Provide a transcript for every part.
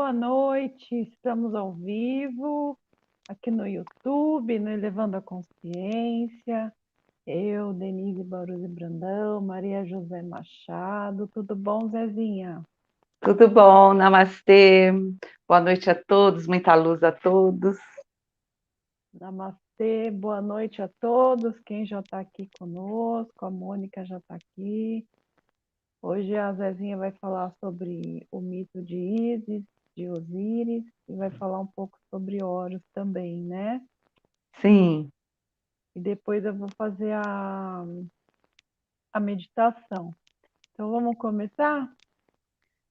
Boa noite, estamos ao vivo aqui no YouTube, no Elevando a Consciência. Eu, Denise Baruzzi Brandão, Maria José Machado. Tudo bom, Zezinha? Tudo bom? Namastê. Boa noite a todos, muita luz a todos. Namastê, boa noite a todos. Quem já está aqui conosco, a Mônica já está aqui. Hoje a Zezinha vai falar sobre o mito de Ísis, de Osíris, e vai falar um pouco sobre Horus também, né? Sim, E depois eu vou fazer a meditação. Então, vamos começar?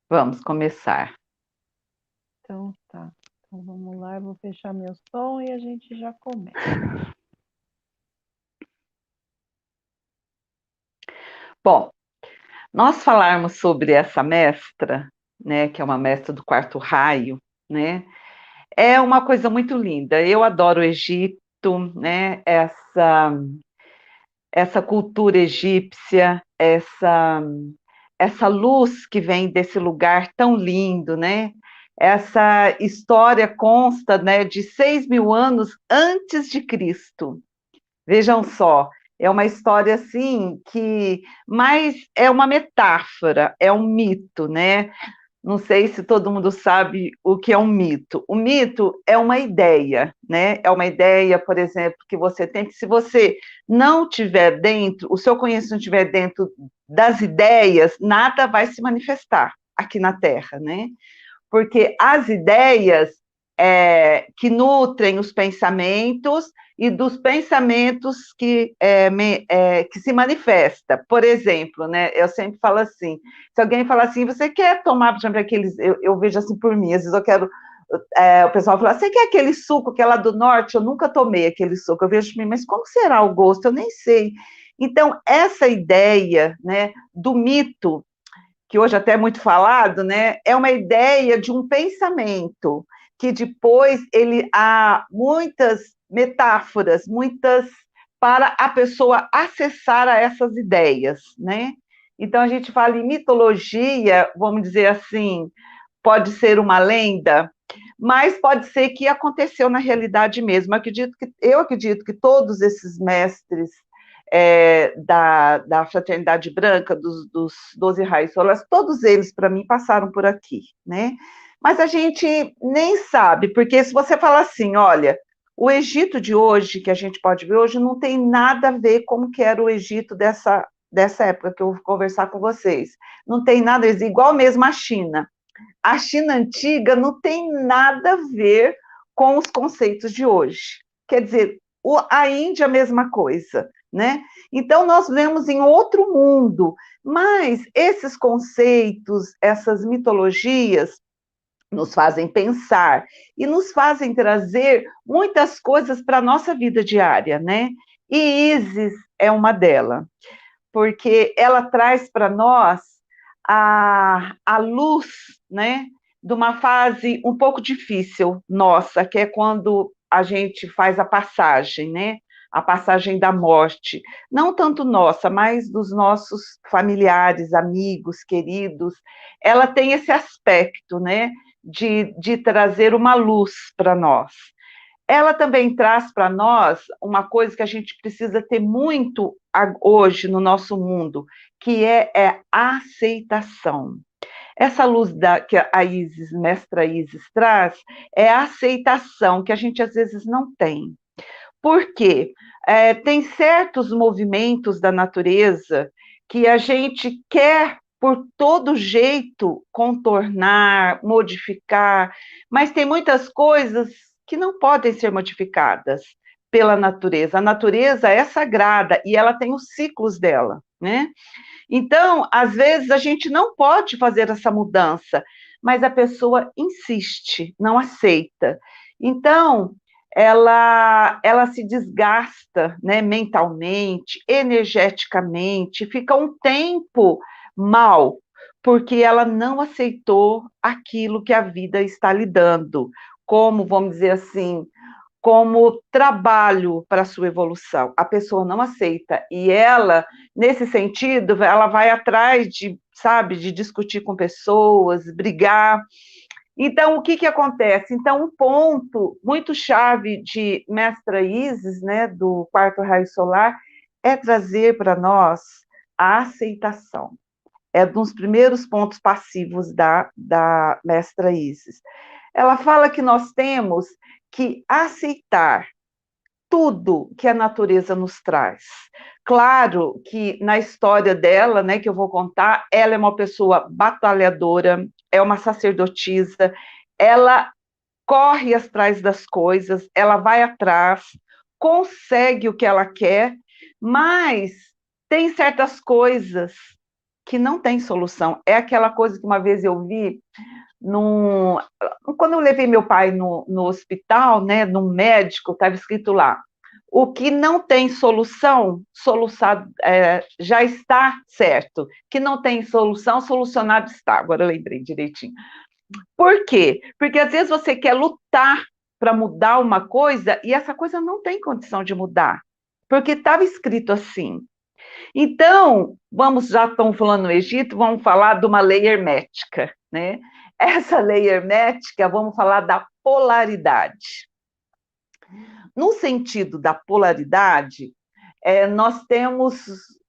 vamos começar. Então, tá. Então, vamos lá, eu vou fechar meu som e a gente já começa. Bom, nós falarmos sobre essa mestra, né, que é uma mestra do quarto raio, né, é uma coisa muito linda. Eu adoro o Egito, né, essa cultura egípcia, essa luz que vem desse lugar tão lindo, né? Essa história consta, né, de 6.000 anos antes de Cristo. Vejam só, é uma história assim que, mas é uma metáfora, é um mito, né? Não sei se todo mundo sabe o que é um mito. O mito é uma ideia, né? É uma ideia, por exemplo, que você tem, que se você não tiver dentro, o seu conhecimento estiver dentro das ideias, nada vai se manifestar aqui na Terra, né? Porque as ideias que nutrem os pensamentos e dos pensamentos que se manifesta. Por exemplo, né, eu sempre falo assim, se alguém fala assim, você quer tomar, por exemplo, aqueles, eu vejo assim por mim, às vezes eu quero, o pessoal fala, você quer aquele suco que é lá do norte? Eu nunca tomei aquele suco, eu vejo por mim, mas como será o gosto? Eu nem sei. Então, essa ideia, né, do mito, que hoje até é muito falado, né, é uma ideia de um pensamento, que depois ele há muitas metáforas, muitas para a pessoa acessar a essas ideias, né? Então a gente fala em mitologia, vamos dizer assim, pode ser uma lenda, mas pode ser que aconteceu na realidade mesmo. Eu acredito que todos esses mestres da Fraternidade Branca, dos 12 Raios Solares, todos eles, para mim, passaram por aqui, né? Mas a gente nem sabe, porque se você falar assim, olha, o Egito de hoje, que a gente pode ver hoje, não tem nada a ver com o que era o Egito dessa época que eu vou conversar com vocês. Não tem nada a ver, igual mesmo a China. A China antiga não tem nada a ver com os conceitos de hoje. Quer dizer, a Índia, a mesma coisa, né? Então, nós vivemos em outro mundo, mas esses conceitos, essas mitologias, nos fazem pensar e nos fazem trazer muitas coisas para a nossa vida diária, né? E Isis é uma delas, porque ela traz para nós a luz, né, de uma fase um pouco difícil nossa, que é quando a gente faz a passagem, né, a passagem da morte, não tanto nossa, mas dos nossos familiares, amigos, queridos. Ela tem esse aspecto, né, de trazer uma luz para nós. Ela também traz para nós uma coisa que a gente precisa ter muito hoje no nosso mundo, que é a aceitação. Essa luz que a Isis, mestra Isis, traz é a aceitação que a gente às vezes não tem. Por quê? Tem certos movimentos da natureza que a gente quer por todo jeito contornar, modificar, mas tem muitas coisas que não podem ser modificadas pela natureza. A natureza é sagrada e ela tem os ciclos dela, né? Então, às vezes a gente não pode fazer essa mudança, mas a pessoa insiste, não aceita. Então, ela se desgasta, né, mentalmente, energeticamente, fica um tempo mal, porque ela não aceitou aquilo que a vida está lhe dando, como, vamos dizer assim, como trabalho para a sua evolução. A pessoa não aceita. E ela, nesse sentido, ela vai atrás de, sabe, de discutir com pessoas, brigar. Então, o que que acontece? Então, um ponto muito chave de Mestra Isis, né, do quarto raio solar, é trazer para nós a aceitação. É um dos primeiros pontos passivos da Mestra Isis. Ela fala que nós temos que aceitar tudo que a natureza nos traz. Claro que na história dela, né, que eu vou contar, ela é uma pessoa batalhadora, é uma sacerdotisa, ela corre atrás das coisas, ela vai atrás, consegue o que ela quer, mas tem certas coisas que não tem solução. É aquela coisa que uma vez eu vi num, quando eu levei meu pai no hospital, né, no médico, estava escrito lá: o que não tem solução, solucionado, já está certo. Que não tem solução, solucionado está. Agora eu lembrei direitinho. Por quê? Porque às vezes você quer lutar para mudar uma coisa e essa coisa não tem condição de mudar, porque estava escrito assim. Então, vamos, já estamos falando no Egito, vamos falar de uma lei hermética, né? Essa lei hermética, vamos falar da polaridade. No sentido da polaridade, nós temos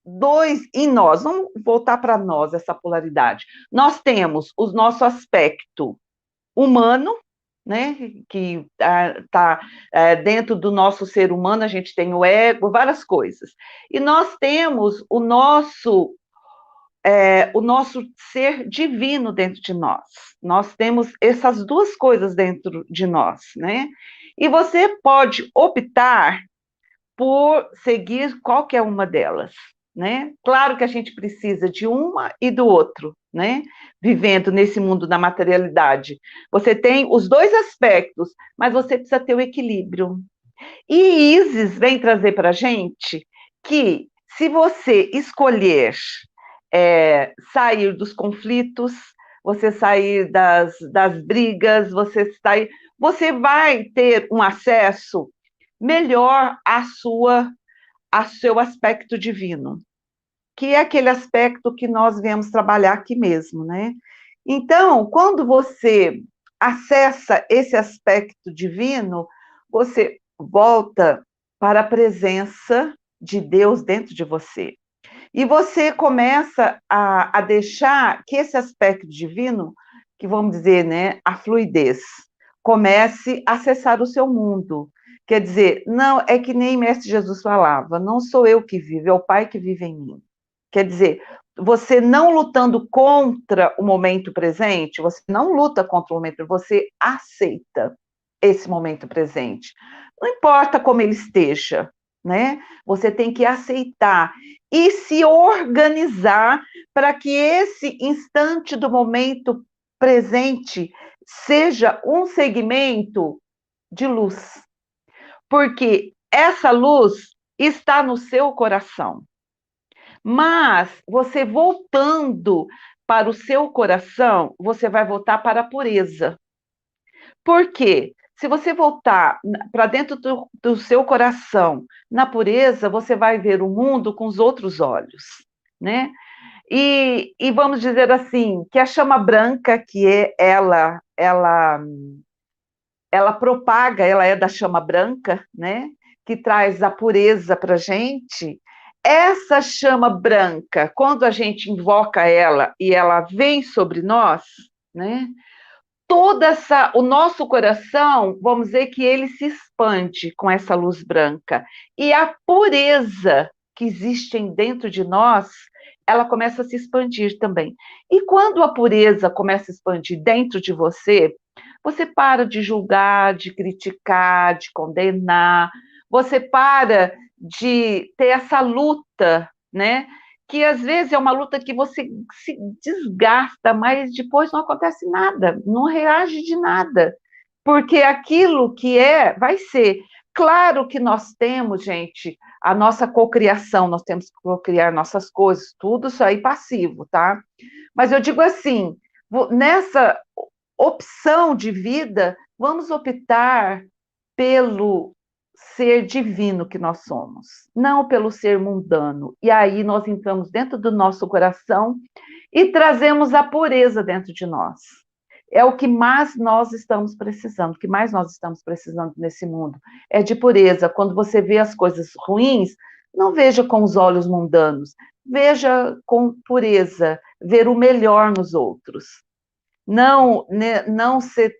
dois em nós, vamos voltar para nós, essa polaridade. Nós temos o nosso aspecto humano, né, que está dentro do nosso ser humano, a gente tem o ego, várias coisas. E nós temos o nosso ser divino dentro de nós. Nós temos essas duas coisas dentro de nós, né? E você pode optar por seguir qualquer uma delas, né? Claro que a gente precisa de uma e do outro, né? Vivendo nesse mundo da materialidade. Você tem os dois aspectos, mas você precisa ter o equilíbrio. E Isis vem trazer para a gente que se você escolher sair dos conflitos, você sair das brigas, você vai ter um acesso melhor a seu aspecto divino, que é aquele aspecto que nós viemos trabalhar aqui mesmo, né? Então, quando você acessa esse aspecto divino, você volta para a presença de Deus dentro de você. E você começa a deixar que esse aspecto divino, que vamos dizer, né, a fluidez, comece a acessar o seu mundo. Quer dizer, não, é que nem Mestre Jesus falava, não sou eu que vivo, é o Pai que vive em mim. Quer dizer, você não lutando contra o momento presente, você não luta contra o momento, você aceita esse momento presente. Não importa como ele esteja, né? Você tem que aceitar e se organizar para que esse instante do momento presente seja um segmento de luz. Porque essa luz está no seu coração. Mas você voltando para o seu coração, você vai voltar para a pureza. Por quê? Se você voltar para dentro do seu coração, na pureza, você vai ver o mundo com os outros olhos, né? E vamos dizer assim, que a chama branca, que é ela propaga, ela é da chama branca, né? Que traz a pureza para a gente. Essa chama branca, quando a gente invoca ela e ela vem sobre nós, né? O nosso coração, vamos dizer que ele se expande com essa luz branca. E a pureza que existe dentro de nós, ela começa a se expandir também. E quando a pureza começa a expandir dentro de você, você para de julgar, de criticar, de condenar, você para de ter essa luta, né? Que às vezes é uma luta que você se desgasta, mas depois não acontece nada, não reage de nada, porque aquilo que vai ser. Claro que nós temos, gente, a nossa cocriação, nós temos que cocriar nossas coisas, tudo isso aí passivo, tá? Mas eu digo assim, nessa opção de vida, vamos optar pelo ser divino que nós somos, não pelo ser mundano. E aí nós entramos dentro do nosso coração e trazemos a pureza dentro de nós. é o que mais nós estamos precisando, o que mais nós estamos precisando nesse mundo, é de pureza. Quando você vê as coisas ruins, não veja com os olhos mundanos, veja com pureza, ver o melhor nos outros. Não, né, não se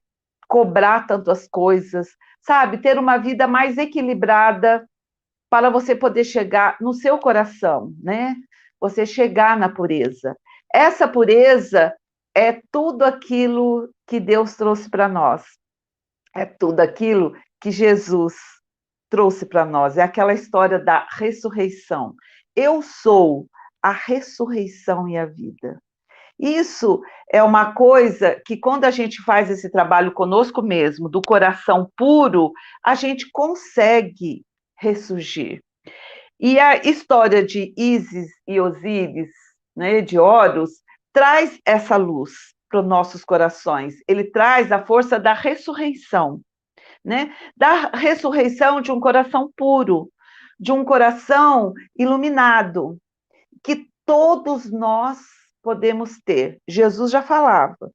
cobrar tanto as coisas, sabe? Ter uma vida mais equilibrada para você poder chegar no seu coração, né? Você chegar na pureza. Essa pureza é tudo aquilo que Deus trouxe para nós. É tudo aquilo que Jesus trouxe para nós. É aquela história da ressurreição. Eu sou a ressurreição e a vida. Isso é uma coisa que, quando a gente faz esse trabalho conosco mesmo, do coração puro, a gente consegue ressurgir. E a história de Ísis e Osíris, né, de Horus, traz essa luz para os nossos corações. Ele traz a força da ressurreição, né? Da ressurreição de um coração puro, de um coração iluminado, que todos nós podemos ter. Jesus já falava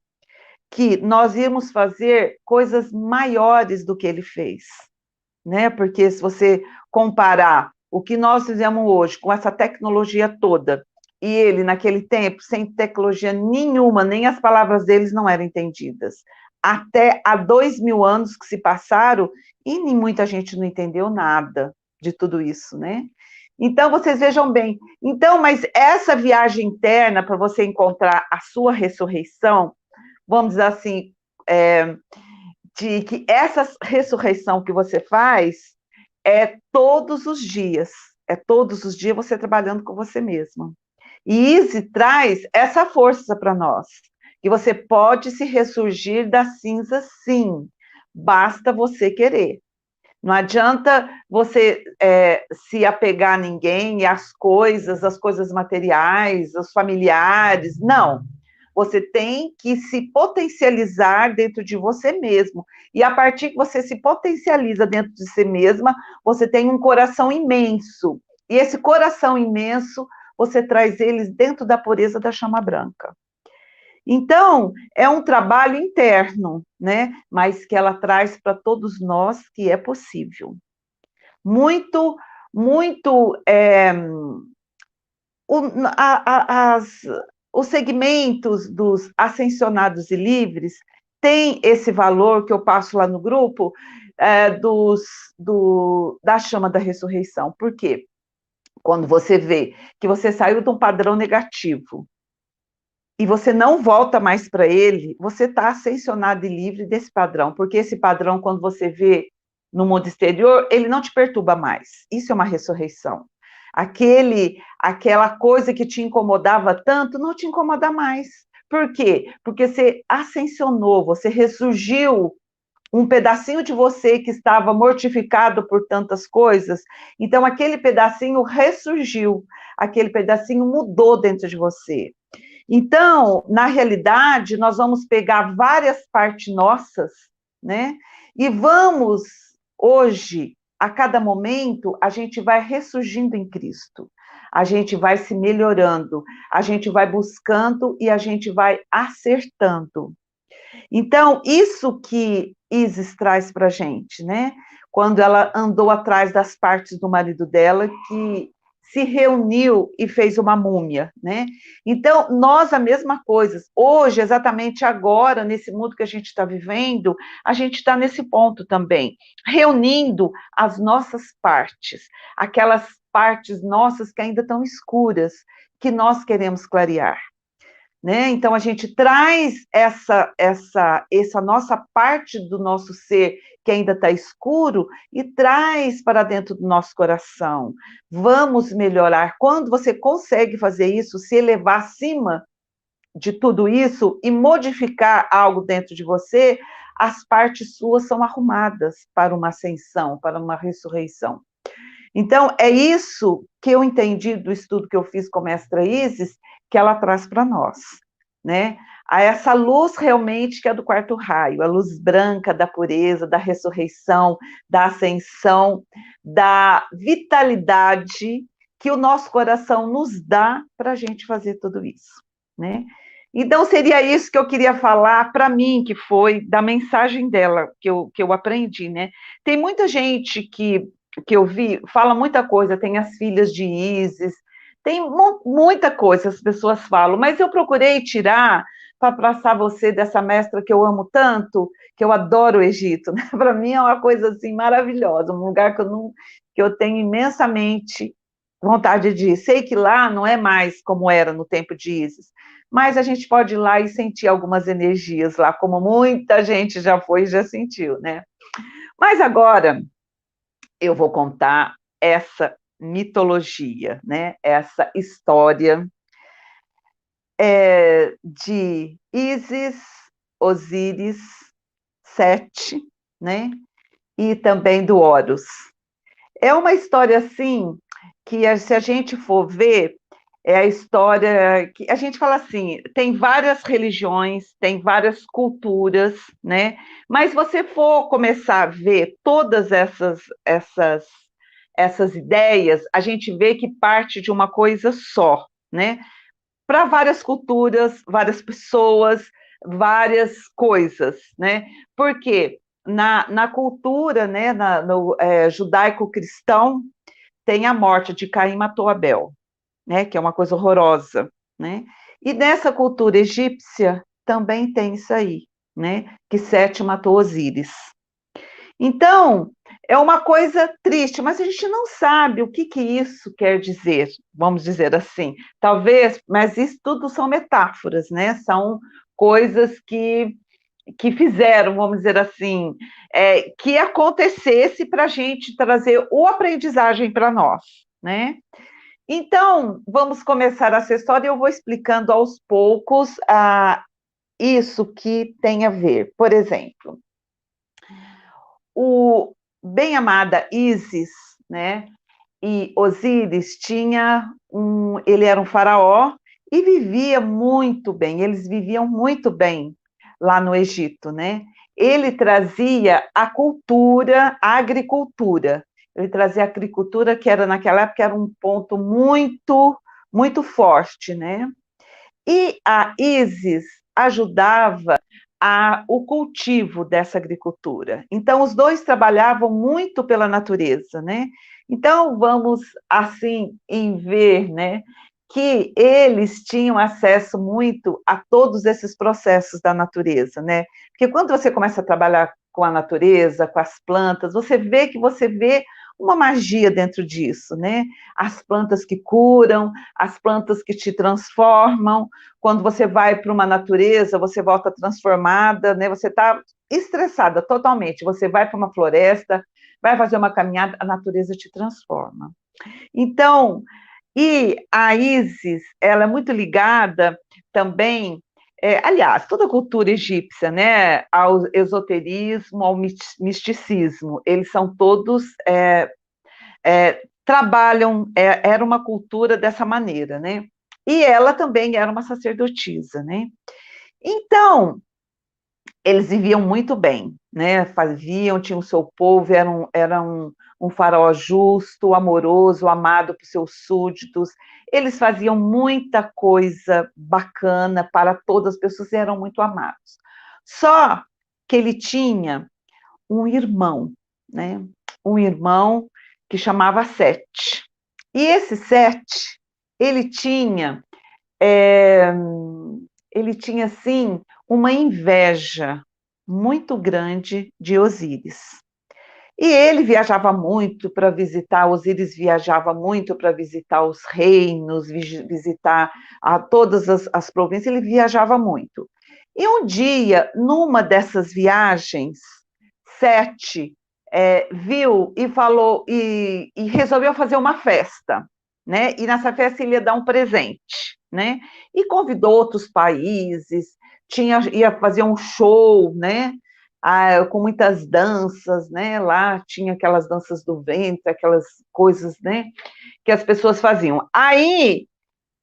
que nós íamos fazer coisas maiores do que ele fez, né? Porque se você comparar o que nós fizemos hoje com essa tecnologia toda, e ele, naquele tempo, sem tecnologia nenhuma, nem as palavras deles não eram entendidas. Até há 2000 anos que se passaram, e nem muita gente não entendeu nada de tudo isso, né? Então, vocês vejam bem. Então, mas essa viagem interna para você encontrar a sua ressurreição, vamos dizer assim, de que essa ressurreição que você faz é todos os dias você trabalhando com você mesmo. E isso traz essa força para nós, que você pode se ressurgir da cinza, sim, basta você querer. Não adianta você se apegar a ninguém, as coisas materiais, os familiares, não. Você tem que se potencializar dentro de você mesmo. E a partir que você se potencializa dentro de si mesma, você tem um coração imenso. E esse coração imenso, você traz eles dentro da pureza da chama branca. Então, é um trabalho interno, né? Mas que ela traz para todos nós que é possível. Muito, muito. O, os segmentos dos ascensionados e livres têm esse valor que eu passo lá no grupo da chama da ressurreição. Por quê? Quando você vê que você saiu de um padrão negativo e você não volta mais para ele, você está ascensionado e livre desse padrão, porque esse padrão, quando você vê no mundo exterior, ele não te perturba mais. Isso é uma ressurreição. Aquela coisa que te incomodava tanto, não te incomoda mais. Por quê? Porque você ascensionou, você ressurgiu um pedacinho de você que estava mortificado por tantas coisas, então aquele pedacinho ressurgiu, aquele pedacinho mudou dentro de você. Então, na realidade, nós vamos pegar várias partes nossas, né? E vamos, hoje, a cada momento, a gente vai ressurgindo em Cristo. A gente vai se melhorando, a gente vai buscando e a gente vai acertando. Então, isso que Isis traz para a gente, né? Quando ela andou atrás das partes do marido dela, que se reuniu e fez uma múmia, né? Então, nós a mesma coisa. Hoje, exatamente agora, nesse mundo que a gente está vivendo, a gente está nesse ponto também, reunindo as nossas partes, aquelas partes nossas que ainda estão escuras, que nós queremos clarear. Né? Então, a gente traz essa nossa parte do nosso ser que ainda está escuro e traz para dentro do nosso coração. Vamos melhorar. Quando você consegue fazer isso, se elevar acima de tudo isso e modificar algo dentro de você, as partes suas são arrumadas para uma ascensão, para uma ressurreição. Então, é isso que eu entendi do estudo que eu fiz com a mestra Isis, que ela traz para nós, né? A essa luz realmente que é do quarto raio, a luz branca da pureza, da ressurreição, da ascensão, da vitalidade que o nosso coração nos dá para a gente fazer tudo isso, né? Então, seria isso que eu queria falar para mim, que foi da mensagem dela, que eu aprendi, né? Tem muita gente que eu vi, fala muita coisa, tem as filhas de Ísis, tem muita coisa as pessoas falam, mas eu procurei tirar para passar você dessa mestra que eu amo tanto, que eu adoro o Egito, né? Para mim é uma coisa assim maravilhosa, um lugar que eu não, que eu tenho imensamente vontade de ir. Sei que lá não é mais como era no tempo de Ísis, mas a gente pode ir lá e sentir algumas energias lá, como muita gente já foi e já sentiu, né? Mas agora eu vou contar essa mitologia, né? Essa história de Ísis, Osíris, Sete, né? E também do Horus. É uma história assim que se a gente for ver, é a história que a gente fala assim, tem várias religiões, tem várias culturas, né? Mas se você for começar a ver todas essas ideias, a gente vê que parte de uma coisa só, né? Para várias culturas, várias pessoas, várias coisas, né? Porque na cultura, né, no judaico-cristão, tem a morte de Caim matou Abel, né, que é uma coisa horrorosa, né? E nessa cultura egípcia também tem isso aí, né, que Sete matou Osíris. Então, é uma coisa triste, mas a gente não sabe o que que isso quer dizer, vamos dizer assim. Talvez, mas isso tudo são metáforas, né? São coisas que fizeram, vamos dizer assim, que acontecesse para a gente trazer o aprendizagem para nós, né? Então, vamos começar essa história e eu vou explicando aos poucos isso que tem a ver. Por exemplo, o bem-amada Ísis, né, e Osíris ele era um faraó e vivia muito bem, eles viviam muito bem lá no Egito, né? Ele trazia a cultura, a agricultura. Ele trazia a agricultura que era naquela época era um ponto muito, muito forte, né? E a Isis ajudava o cultivo dessa agricultura. Então, os dois trabalhavam muito pela natureza, né? Então, vamos, assim, em ver, né, que eles tinham acesso muito a todos esses processos da natureza, né? Porque quando você começa a trabalhar com a natureza, com as plantas, você vê uma magia dentro disso, né? As plantas que curam, as plantas que te transformam, quando você vai para uma natureza, você volta transformada, né? Você está estressada totalmente. Você vai para uma floresta, vai fazer uma caminhada, a natureza te transforma. Então, e a Isis, ela é muito ligada também, aliás, toda a cultura egípcia, né, ao esoterismo, ao misticismo, eles são todos trabalham, era uma cultura dessa maneira, né? E ela também era uma sacerdotisa, né? Então, eles viviam muito bem, né? Tinham o seu povo, um faraó justo, amoroso, amado por seus súditos. Eles faziam muita coisa bacana para todas as pessoas e eram muito amados. Só que ele tinha um irmão, né? Um irmão que chamava Sete. E esse Sete, ele tinha é, ele tinha, assim, uma inveja muito grande de Osíris. E ele viajava muito para visitar, Osíris viajava muito para visitar os reinos, visitar todas as províncias, ele viajava muito. E um dia, numa dessas viagens, Sete viu e falou, e resolveu fazer uma festa, né? E nessa festa ele ia dar um presente, né? E convidou outros países, ia fazer um show, né? Com muitas danças, né? Lá tinha aquelas danças do ventre, aquelas coisas, né? Que as pessoas faziam. Aí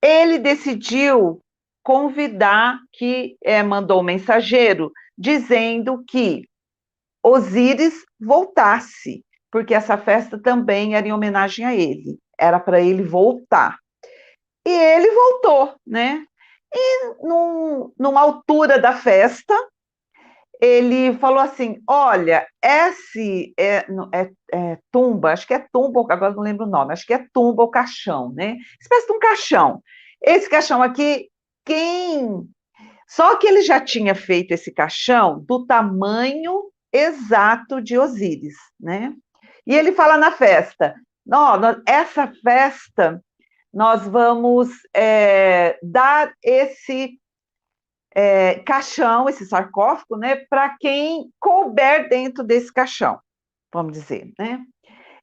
ele decidiu convidar, mandou um mensageiro dizendo que Osíris voltasse, porque essa festa também era em homenagem a ele, era para ele voltar. E ele voltou, né? Numa altura da festa, ele falou assim: olha, esse tumba, acho que é tumba, agora não lembro o nome, acho que é tumba ou caixão, né? Espécie de um caixão. Esse caixão aqui, quem. Só que ele já tinha feito esse caixão do tamanho exato de Osíris, né? E ele fala na festa: não, essa festa nós vamos dar esse caixão, esse sarcófago, né, para quem couber dentro desse caixão, vamos dizer, né?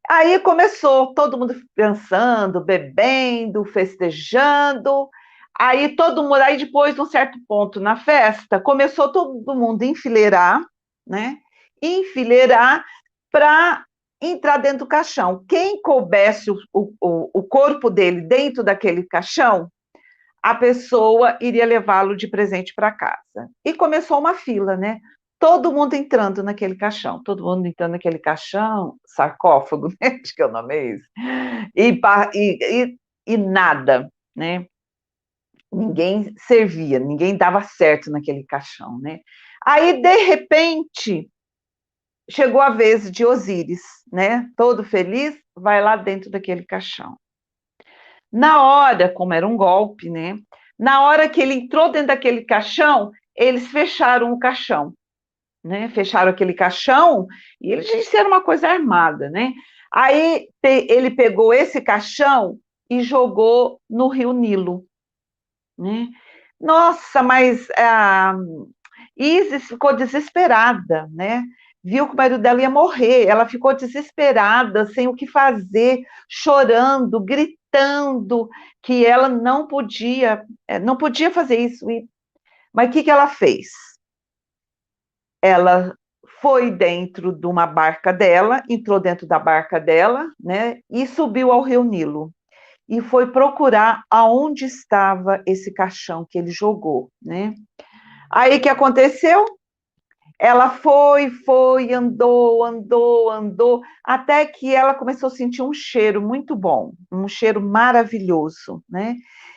Aí começou todo mundo dançando, bebendo, festejando. Aí todo mundo, aí depois de um certo ponto na festa, começou todo mundo a enfileirar, né? Enfileirar para entrar dentro do caixão. Quem coubesse o corpo dele dentro daquele caixão, a pessoa iria levá-lo de presente para casa. E começou uma fila, né? Todo mundo entrando naquele caixão, todo mundo entrando naquele caixão, sarcófago, né? Acho que é o nome é esse. E nada, né? Ninguém servia, ninguém dava certo naquele caixão, né? Aí, de repente, chegou a vez de Osíris, né? Todo feliz, vai lá dentro daquele caixão. Na hora, como era um golpe, né? Na hora que ele entrou dentro daquele caixão, eles fecharam o caixão, né? Fecharam aquele caixão e eles disseram uma coisa armada, né? Aí ele pegou esse caixão e jogou no Rio Nilo, né? Nossa, mas Isis ficou desesperada, né? Viu que o marido dela ia morrer, ela ficou desesperada, sem o que fazer, chorando, gritando que ela não podia fazer isso. Mas o que ela fez? Ela foi dentro de uma barca dela, entrou dentro da barca dela, né? E subiu ao Rio Nilo e foi procurar aonde estava esse caixão que ele jogou, né? Aí o que aconteceu? Ela foi, andou, até que ela começou a sentir um cheiro muito bom, um cheiro maravilhoso, né?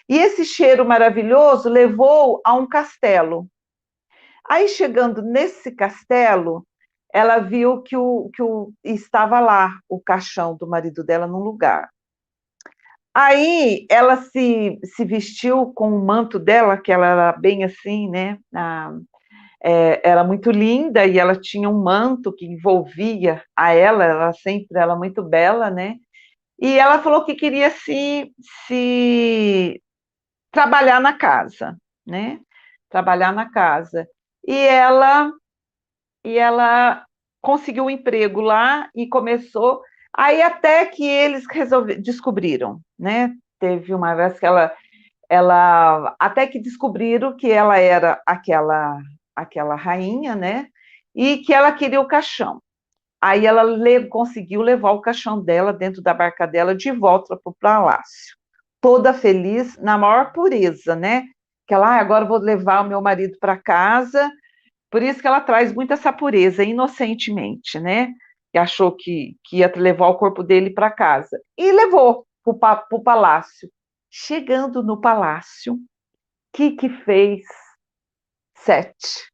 E esse cheiro maravilhoso levou a um castelo. Aí, chegando nesse castelo, ela viu estava lá o caixão do marido dela num lugar. Aí ela se vestiu com o manto dela, que ela era bem assim, né? Era muito linda e ela tinha um manto que envolvia a ela sempre ela muito bela, né? E ela falou que queria se trabalhar na casa, né? Trabalhar na casa. E ela conseguiu um emprego lá e começou. Aí até que eles descobriram, né? Teve uma vez que ela até que descobriram que ela era aquela rainha, né? E que ela queria o caixão. Aí ela conseguiu levar o caixão dela dentro da barca dela de volta para o palácio. Toda feliz, na maior pureza, né? Que ela, agora vou levar o meu marido para casa. Por isso que ela traz muito essa pureza, inocentemente, né? Que achou que ia levar o corpo dele para casa. E levou para o palácio. Chegando no palácio, o que fez? Sete.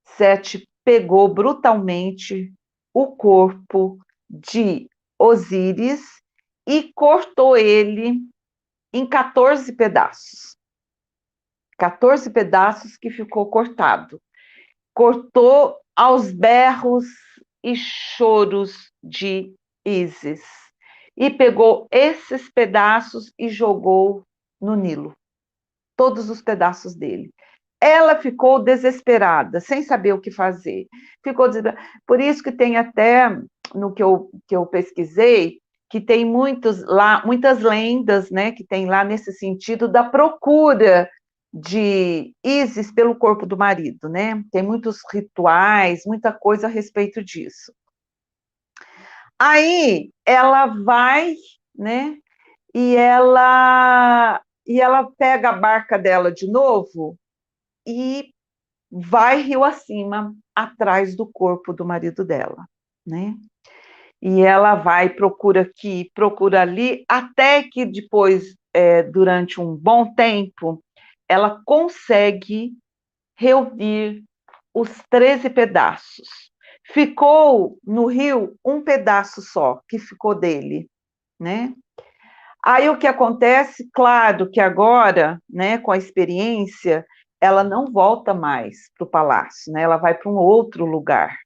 Sete pegou brutalmente o corpo de Osíris e cortou ele em 14 pedaços. 14 pedaços que ficou cortado. Cortou aos berros e choros de Ísis. E pegou esses pedaços e jogou no Nilo. Todos os pedaços dele. Ela ficou desesperada, sem saber o que fazer. Ficou desesperada. Por isso que tem até, no que eu pesquisei, que tem muitas lendas, né, que tem lá nesse sentido da procura de Ísis pelo corpo do marido, né? Tem muitos rituais, muita coisa a respeito disso. Aí ela vai, né? E ela pega a barca dela de novo e vai rio acima, atrás do corpo do marido dela, né? E ela vai, procura aqui, procura ali, até que depois, durante um bom tempo, ela consegue reunir os 13 pedaços. Ficou no rio um pedaço só, que ficou dele, né? Aí o que acontece, claro que agora, né, com a experiência, ela não volta mais para o palácio, né? Ela vai para um outro lugar,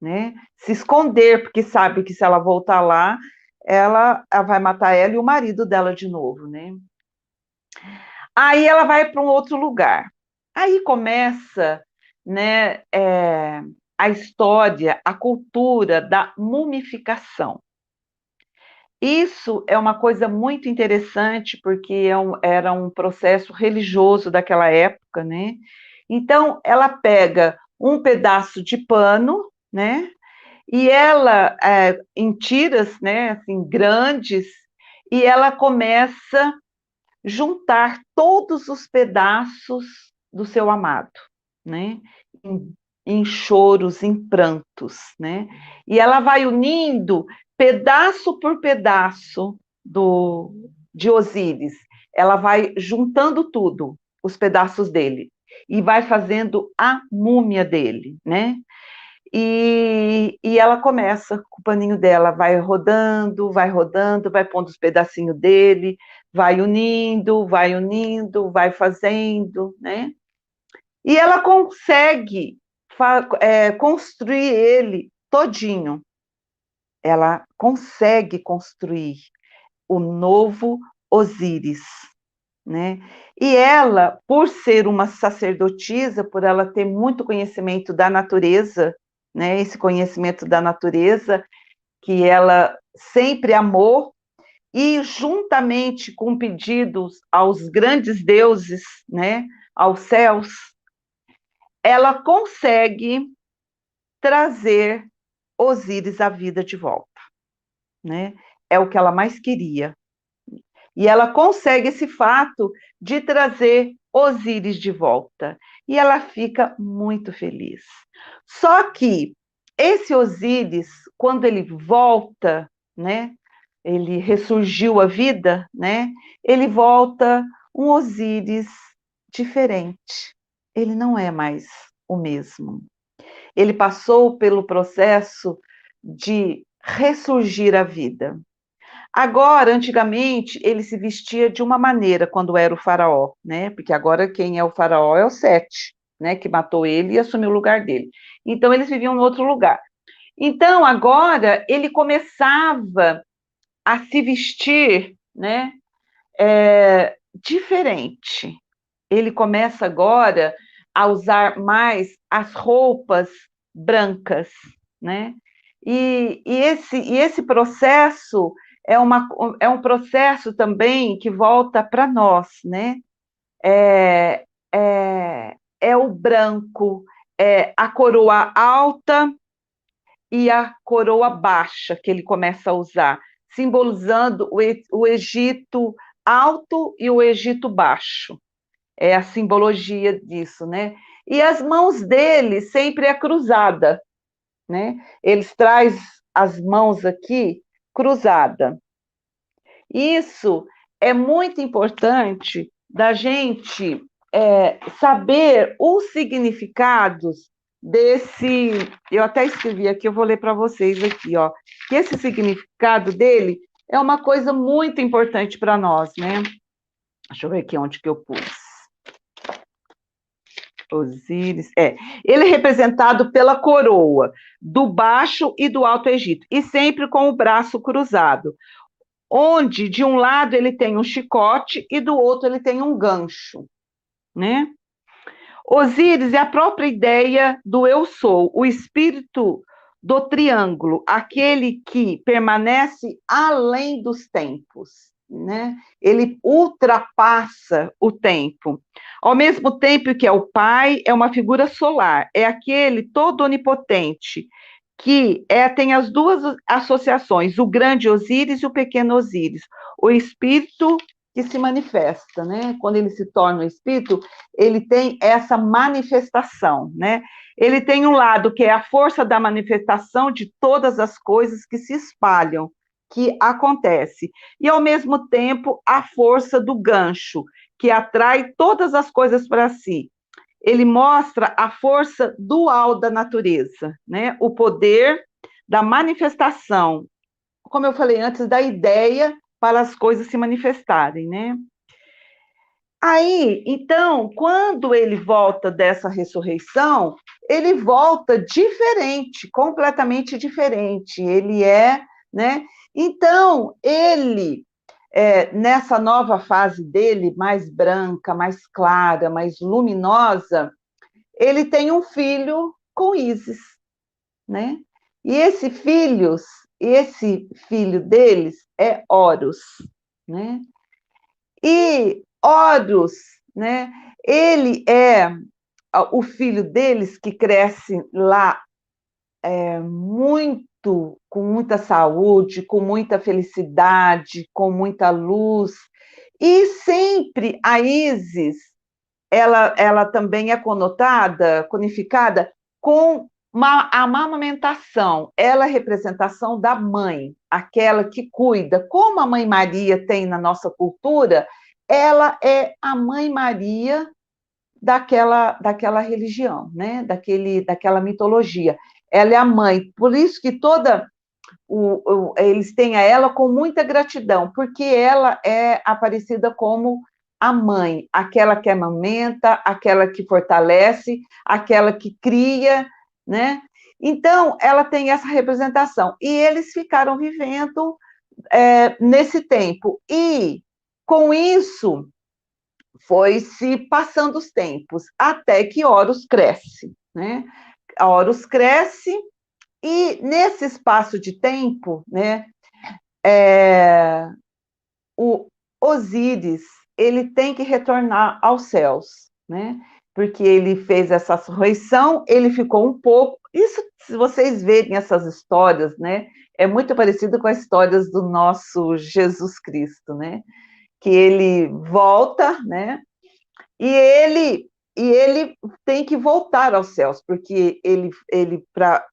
né? Se esconder, porque sabe que se ela voltar lá, ela vai matar ela e o marido dela de novo, né? Aí ela vai para um outro lugar. Aí começa, né, a história, a cultura da mumificação. Isso é uma coisa muito interessante, porque era um processo religioso daquela época, né? Então, ela pega um pedaço de pano, né? E ela, em tiras, né, assim, grandes, e ela começa a juntar todos os pedaços do seu amado, né? Em, em choros, em prantos, né? E ela vai unindo pedaço por pedaço de Osíris. Ela vai juntando tudo, os pedaços dele, e vai fazendo a múmia dele, né? E ela começa com o paninho dela, vai rodando, vai pondo os pedacinhos dele, vai unindo, vai fazendo, né? E ela consegue construir ele todinho. Ela consegue construir o novo Osíris, né? E ela, por ser uma sacerdotisa, por ela ter muito conhecimento da natureza, né? Esse conhecimento da natureza que ela sempre amou, e juntamente com pedidos aos grandes deuses, né? Aos céus, ela consegue trazer Osíris à vida de volta, né? É o que ela mais queria. E ela consegue esse fato de trazer Osíris de volta. E ela fica muito feliz. Só que esse Osíris, quando ele volta, né? Ele ressurgiu à vida, né? Ele volta um Osíris diferente. Ele não é mais o mesmo. Ele passou pelo processo de ressurgir à vida. Agora, antigamente, ele se vestia de uma maneira quando era o faraó, né? Porque agora quem é o faraó é o Sete, né? Que matou ele e assumiu o lugar dele. Então, eles viviam em outro lugar. Então, agora, ele começava a se vestir, né? Diferente. Ele começa agora a usar mais as roupas brancas, né? E esse processo é um processo também que volta para nós, né? É, é o branco, é a coroa alta e a coroa baixa que ele começa a usar, simbolizando o Egito alto e o Egito baixo. É a simbologia disso, né? E as mãos dele sempre é cruzada, né? Eles traz as mãos aqui cruzada. Isso é muito importante da gente saber os significados desse. Eu até escrevi aqui, eu vou ler para vocês aqui, ó. Que esse significado dele é uma coisa muito importante para nós, né? Deixa eu ver aqui onde que eu pus. Osíris, ele é representado pela coroa do Baixo e do Alto Egito, e sempre com o braço cruzado, onde de um lado ele tem um chicote e do outro ele tem um gancho, né? Osíris é a própria ideia do eu sou, o espírito do triângulo, aquele que permanece além dos tempos, né? Ele ultrapassa o tempo. Ao mesmo tempo que é o Pai, é uma figura solar, é aquele todo onipotente, que tem as duas associações, o grande Osíris e o pequeno Osíris. O espírito que se manifesta, né? Quando ele se torna um espírito, ele tem essa manifestação, né? Ele tem um lado que é a força da manifestação de todas as coisas que se espalham, que acontece. E, ao mesmo tempo, a força do gancho, que atrai todas as coisas para si. Ele mostra a força dual da natureza, né? O poder da manifestação, como eu falei antes, da ideia para as coisas se manifestarem, né? Aí, então, quando ele volta dessa ressurreição, ele volta diferente, completamente diferente. Ele é, né? Então, ele, nessa nova fase dele, mais branca, mais clara, mais luminosa, ele tem um filho com Ísis, né? E esse filho deles é Horus, né? E Horus, né? Ele é o filho deles que cresce lá muito, com muita saúde, com muita felicidade, com muita luz. E sempre a Ísis, ela também é conotada, conificada com a amamentação. Ela é a representação da mãe, aquela que cuida. Como a Mãe Maria tem na nossa cultura, ela é a Mãe Maria daquela religião, né? Daquela mitologia. Ela é a mãe. Por isso que eles têm a ela com muita gratidão, porque ela é aparecida como a mãe, aquela que amamenta, aquela que fortalece, aquela que cria, né? Então, ela tem essa representação. E eles ficaram vivendo nesse tempo. E, com isso, foi se passando os tempos, até que Horus cresce, né? Horus cresce e, nesse espaço de tempo, né, o Osíris, ele tem que retornar aos céus, né? Porque ele fez essa ressurreição, ele ficou um pouco. Isso, se vocês verem essas histórias, né? É muito parecido com as histórias do nosso Jesus Cristo, né? Que ele volta, né? E ele tem que voltar aos céus, porque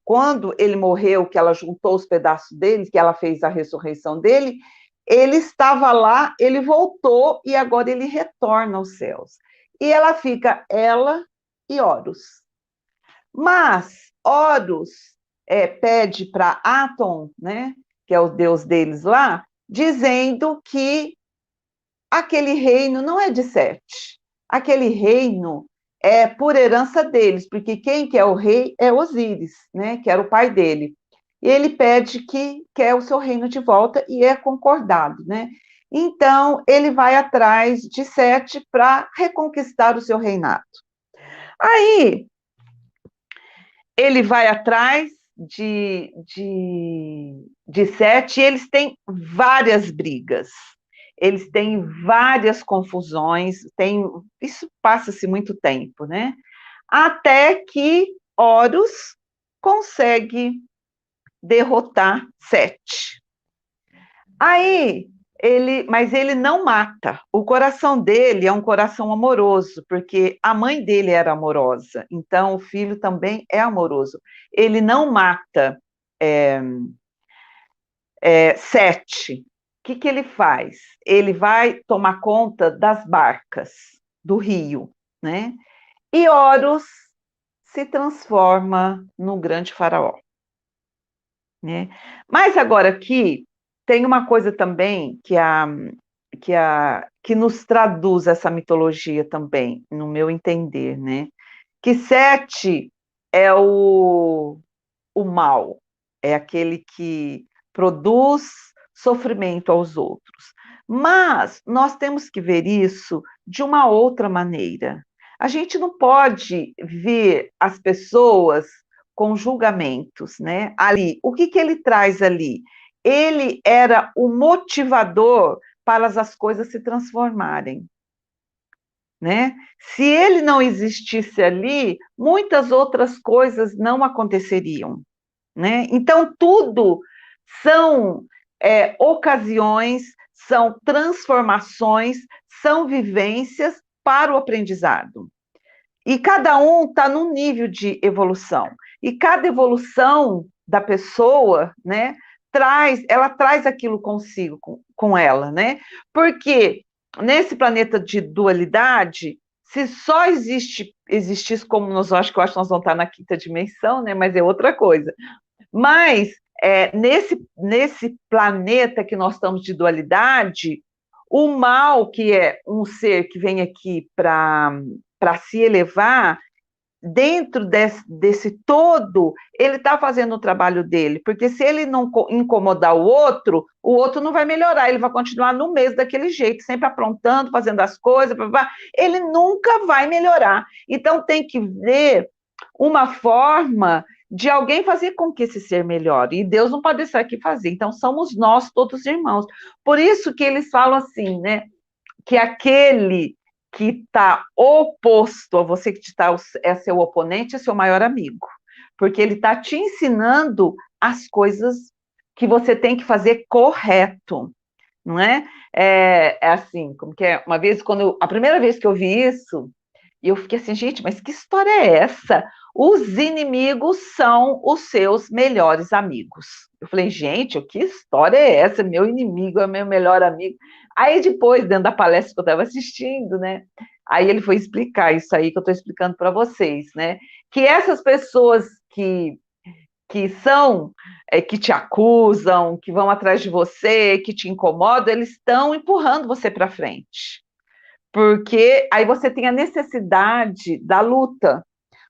quando ele morreu, que ela juntou os pedaços dele, que ela fez a ressurreição dele, ele estava lá, ele voltou e agora ele retorna aos céus. E ela fica, ela e Horus. Mas Horus pede para Aton, né, que é o deus deles lá, dizendo que aquele reino não é de Sete. Aquele reino é por herança deles, porque quem quer o rei é Osíris, né, que era o pai dele. E ele pede que quer o seu reino de volta e é concordado, né? Então, ele vai atrás de Sete para reconquistar o seu reinado. Aí, ele vai atrás de Sete e eles têm várias brigas. Eles têm várias confusões, isso passa-se muito tempo, né? Até que Horus consegue derrotar Sete. Mas ele não mata. O coração dele é um coração amoroso, porque a mãe dele era amorosa, então o filho também é amoroso. Ele não mata Sete. O que ele faz? Ele vai tomar conta das barcas do rio, né? E Horus se transforma no grande faraó, né? Mas agora aqui tem uma coisa também que nos traduz essa mitologia também, no meu entender, né? Que Sete é o mal, é aquele que produz sofrimento aos outros. Mas nós temos que ver isso de uma outra maneira. A gente não pode ver as pessoas com julgamentos, né? Ali, o que ele traz ali? Ele era o motivador para as coisas se transformarem, né? Se ele não existisse ali, muitas outras coisas não aconteceriam, né? Então, tudo são ocasiões, são transformações, são vivências para o aprendizado. E cada um está num nível de evolução. E cada evolução da pessoa, né, ela traz aquilo consigo, com ela, né? Porque nesse planeta de dualidade, se só existisse como nós, acho que nós vamos estar na quinta dimensão, né? Mas é outra coisa. Mas nesse planeta que nós estamos de dualidade, o mal, que é um ser que vem aqui para se elevar, dentro desse todo, ele está fazendo o trabalho dele, porque se ele não incomodar o outro não vai melhorar, ele vai continuar no mesmo daquele jeito, sempre aprontando, fazendo as coisas, ele nunca vai melhorar. Então tem que ver uma forma de alguém fazer com que esse ser melhore, e Deus não pode deixar aqui fazer, então somos nós todos irmãos. Por isso que eles falam assim, né, que aquele que está oposto a você, que é seu oponente, é seu maior amigo, porque ele está te ensinando as coisas que você tem que fazer correto, não é? É assim, como que é? Uma vez, a primeira vez que eu vi isso, eu fiquei assim, gente, mas que história é essa? Os inimigos são os seus melhores amigos. Eu falei, gente, que história é essa? Meu inimigo é meu melhor amigo. Aí depois, dentro da palestra que eu estava assistindo, né? Aí ele foi explicar isso aí que eu estou explicando para vocês, né? Que essas pessoas que são, que te acusam, que vão atrás de você, que te incomodam, eles estão empurrando você para frente. Porque aí você tem a necessidade da luta.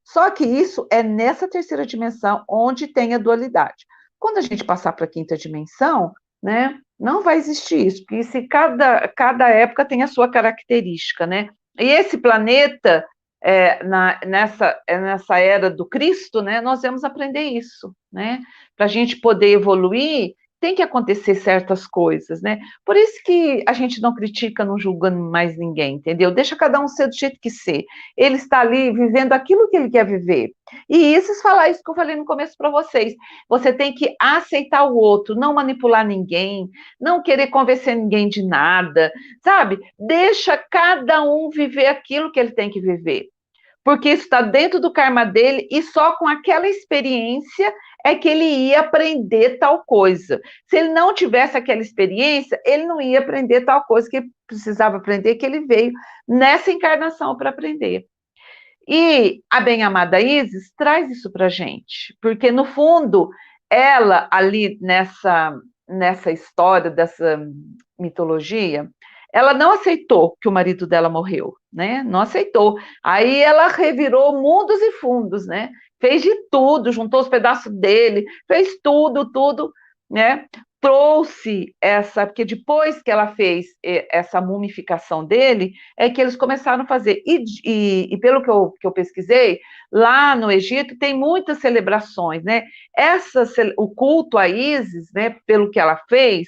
Só que isso é nessa terceira dimensão onde tem a dualidade. Quando a gente passar para a quinta dimensão, né, não vai existir isso, porque se cada época tem a sua característica, né? E esse planeta, nessa era do Cristo, né, nós vamos aprender isso, né? Para a gente poder evoluir, tem que acontecer certas coisas, né? Por isso que a gente não critica, não julga mais ninguém, entendeu? Deixa cada um ser do jeito que ser. Ele está ali vivendo aquilo que ele quer viver. E isso, falar isso que eu falei no começo para vocês. Você tem que aceitar o outro, não manipular ninguém, não querer convencer ninguém de nada, sabe? Deixa cada um viver aquilo que ele tem que viver. Porque isso está dentro do karma dele e só com aquela experiência é que ele ia aprender tal coisa. Se ele não tivesse aquela experiência, ele não ia aprender tal coisa que ele precisava aprender, que ele veio nessa encarnação para aprender. E a bem-amada Isis traz isso para a gente, porque no fundo, ela ali nessa história, dessa mitologia, ela não aceitou que o marido dela morreu, né? Não aceitou. Aí ela revirou mundos e fundos, né? Fez de tudo, juntou os pedaços dele, fez tudo, né? Trouxe porque depois que ela fez essa mumificação dele, é que eles começaram a fazer. E pelo que eu pesquisei, lá no Egito tem muitas celebrações, né? O culto a Ísis, né? Pelo que ela fez,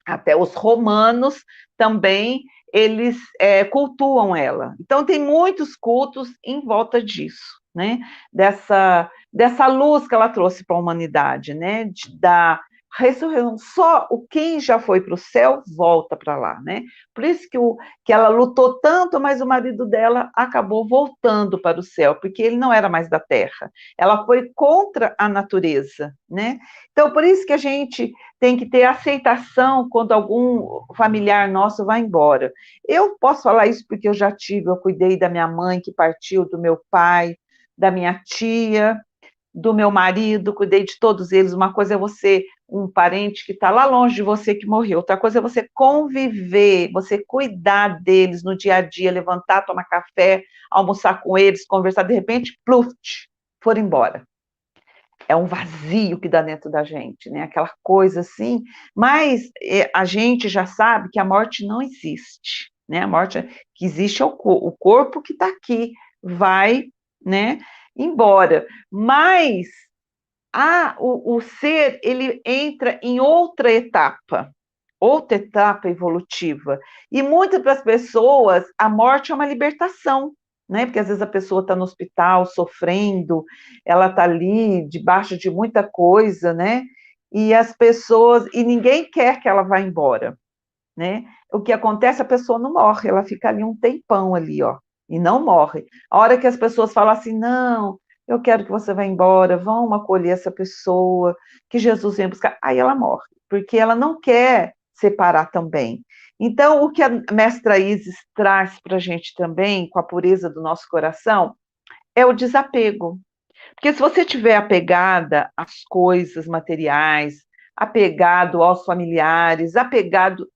até os romanos também eles cultuam ela. Então tem muitos cultos em volta disso, né? Dessa luz que ela trouxe para a humanidade, né? Da ressurreição. Só quem já foi para o céu volta para lá, né? Por isso que ela lutou tanto, mas o marido dela acabou voltando para o céu, porque ele não era mais da terra. Ela foi contra a natureza, né? Então, por isso que a gente tem que ter aceitação quando algum familiar nosso vai embora. Eu posso falar isso porque eu cuidei da minha mãe que partiu, do meu pai, da minha tia, do meu marido, cuidei de todos eles. Uma coisa é você, um parente que está lá longe de você que morreu, outra coisa é você conviver, você cuidar deles no dia a dia, levantar, tomar café, almoçar com eles, conversar, de repente, pluft, foram embora. É um vazio que dá dentro da gente, né? Aquela coisa assim, mas a gente já sabe que a morte não existe, né? A morte que existe é o corpo que está aqui, vai, né, embora, mas o ser, ele entra em outra etapa evolutiva, e muitas das pessoas, a morte é uma libertação, né? Porque às vezes a pessoa está no hospital sofrendo, ela está ali debaixo de muita coisa, né? E ninguém quer que ela vá embora, né? O que acontece, a pessoa não morre, ela fica ali um tempão ali, ó, e não morre. A hora que as pessoas falam assim, não, eu quero que você vá embora, vão acolher essa pessoa, que Jesus venha buscar. Aí ela morre, porque ela não quer separar também. Então, o que a mestra Isis traz para a gente também, com a pureza do nosso coração, é o desapego. Porque se você estiver apegada às coisas materiais, apegado aos familiares, apegado,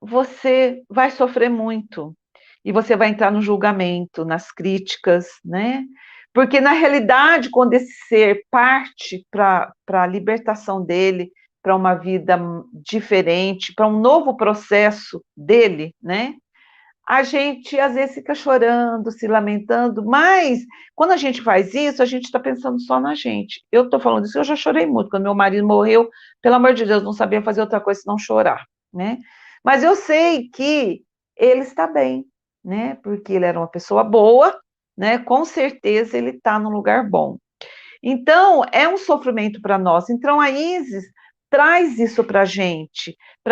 você vai sofrer muito. E você vai entrar no julgamento, nas críticas, né? Porque, na realidade, quando esse ser parte para a libertação dele, para uma vida diferente, para um novo processo dele, né? A gente às vezes fica chorando, se lamentando, mas quando a gente faz isso, a gente está pensando só na gente. Eu estou falando isso, eu já chorei muito. Quando meu marido morreu, pelo amor de Deus, não sabia fazer outra coisa senão chorar, né? Mas eu sei que ele está bem, né? Porque ele era uma pessoa boa, né? Com certeza ele está num lugar bom. Então, é um sofrimento para nós. Então, a Isis traz isso para a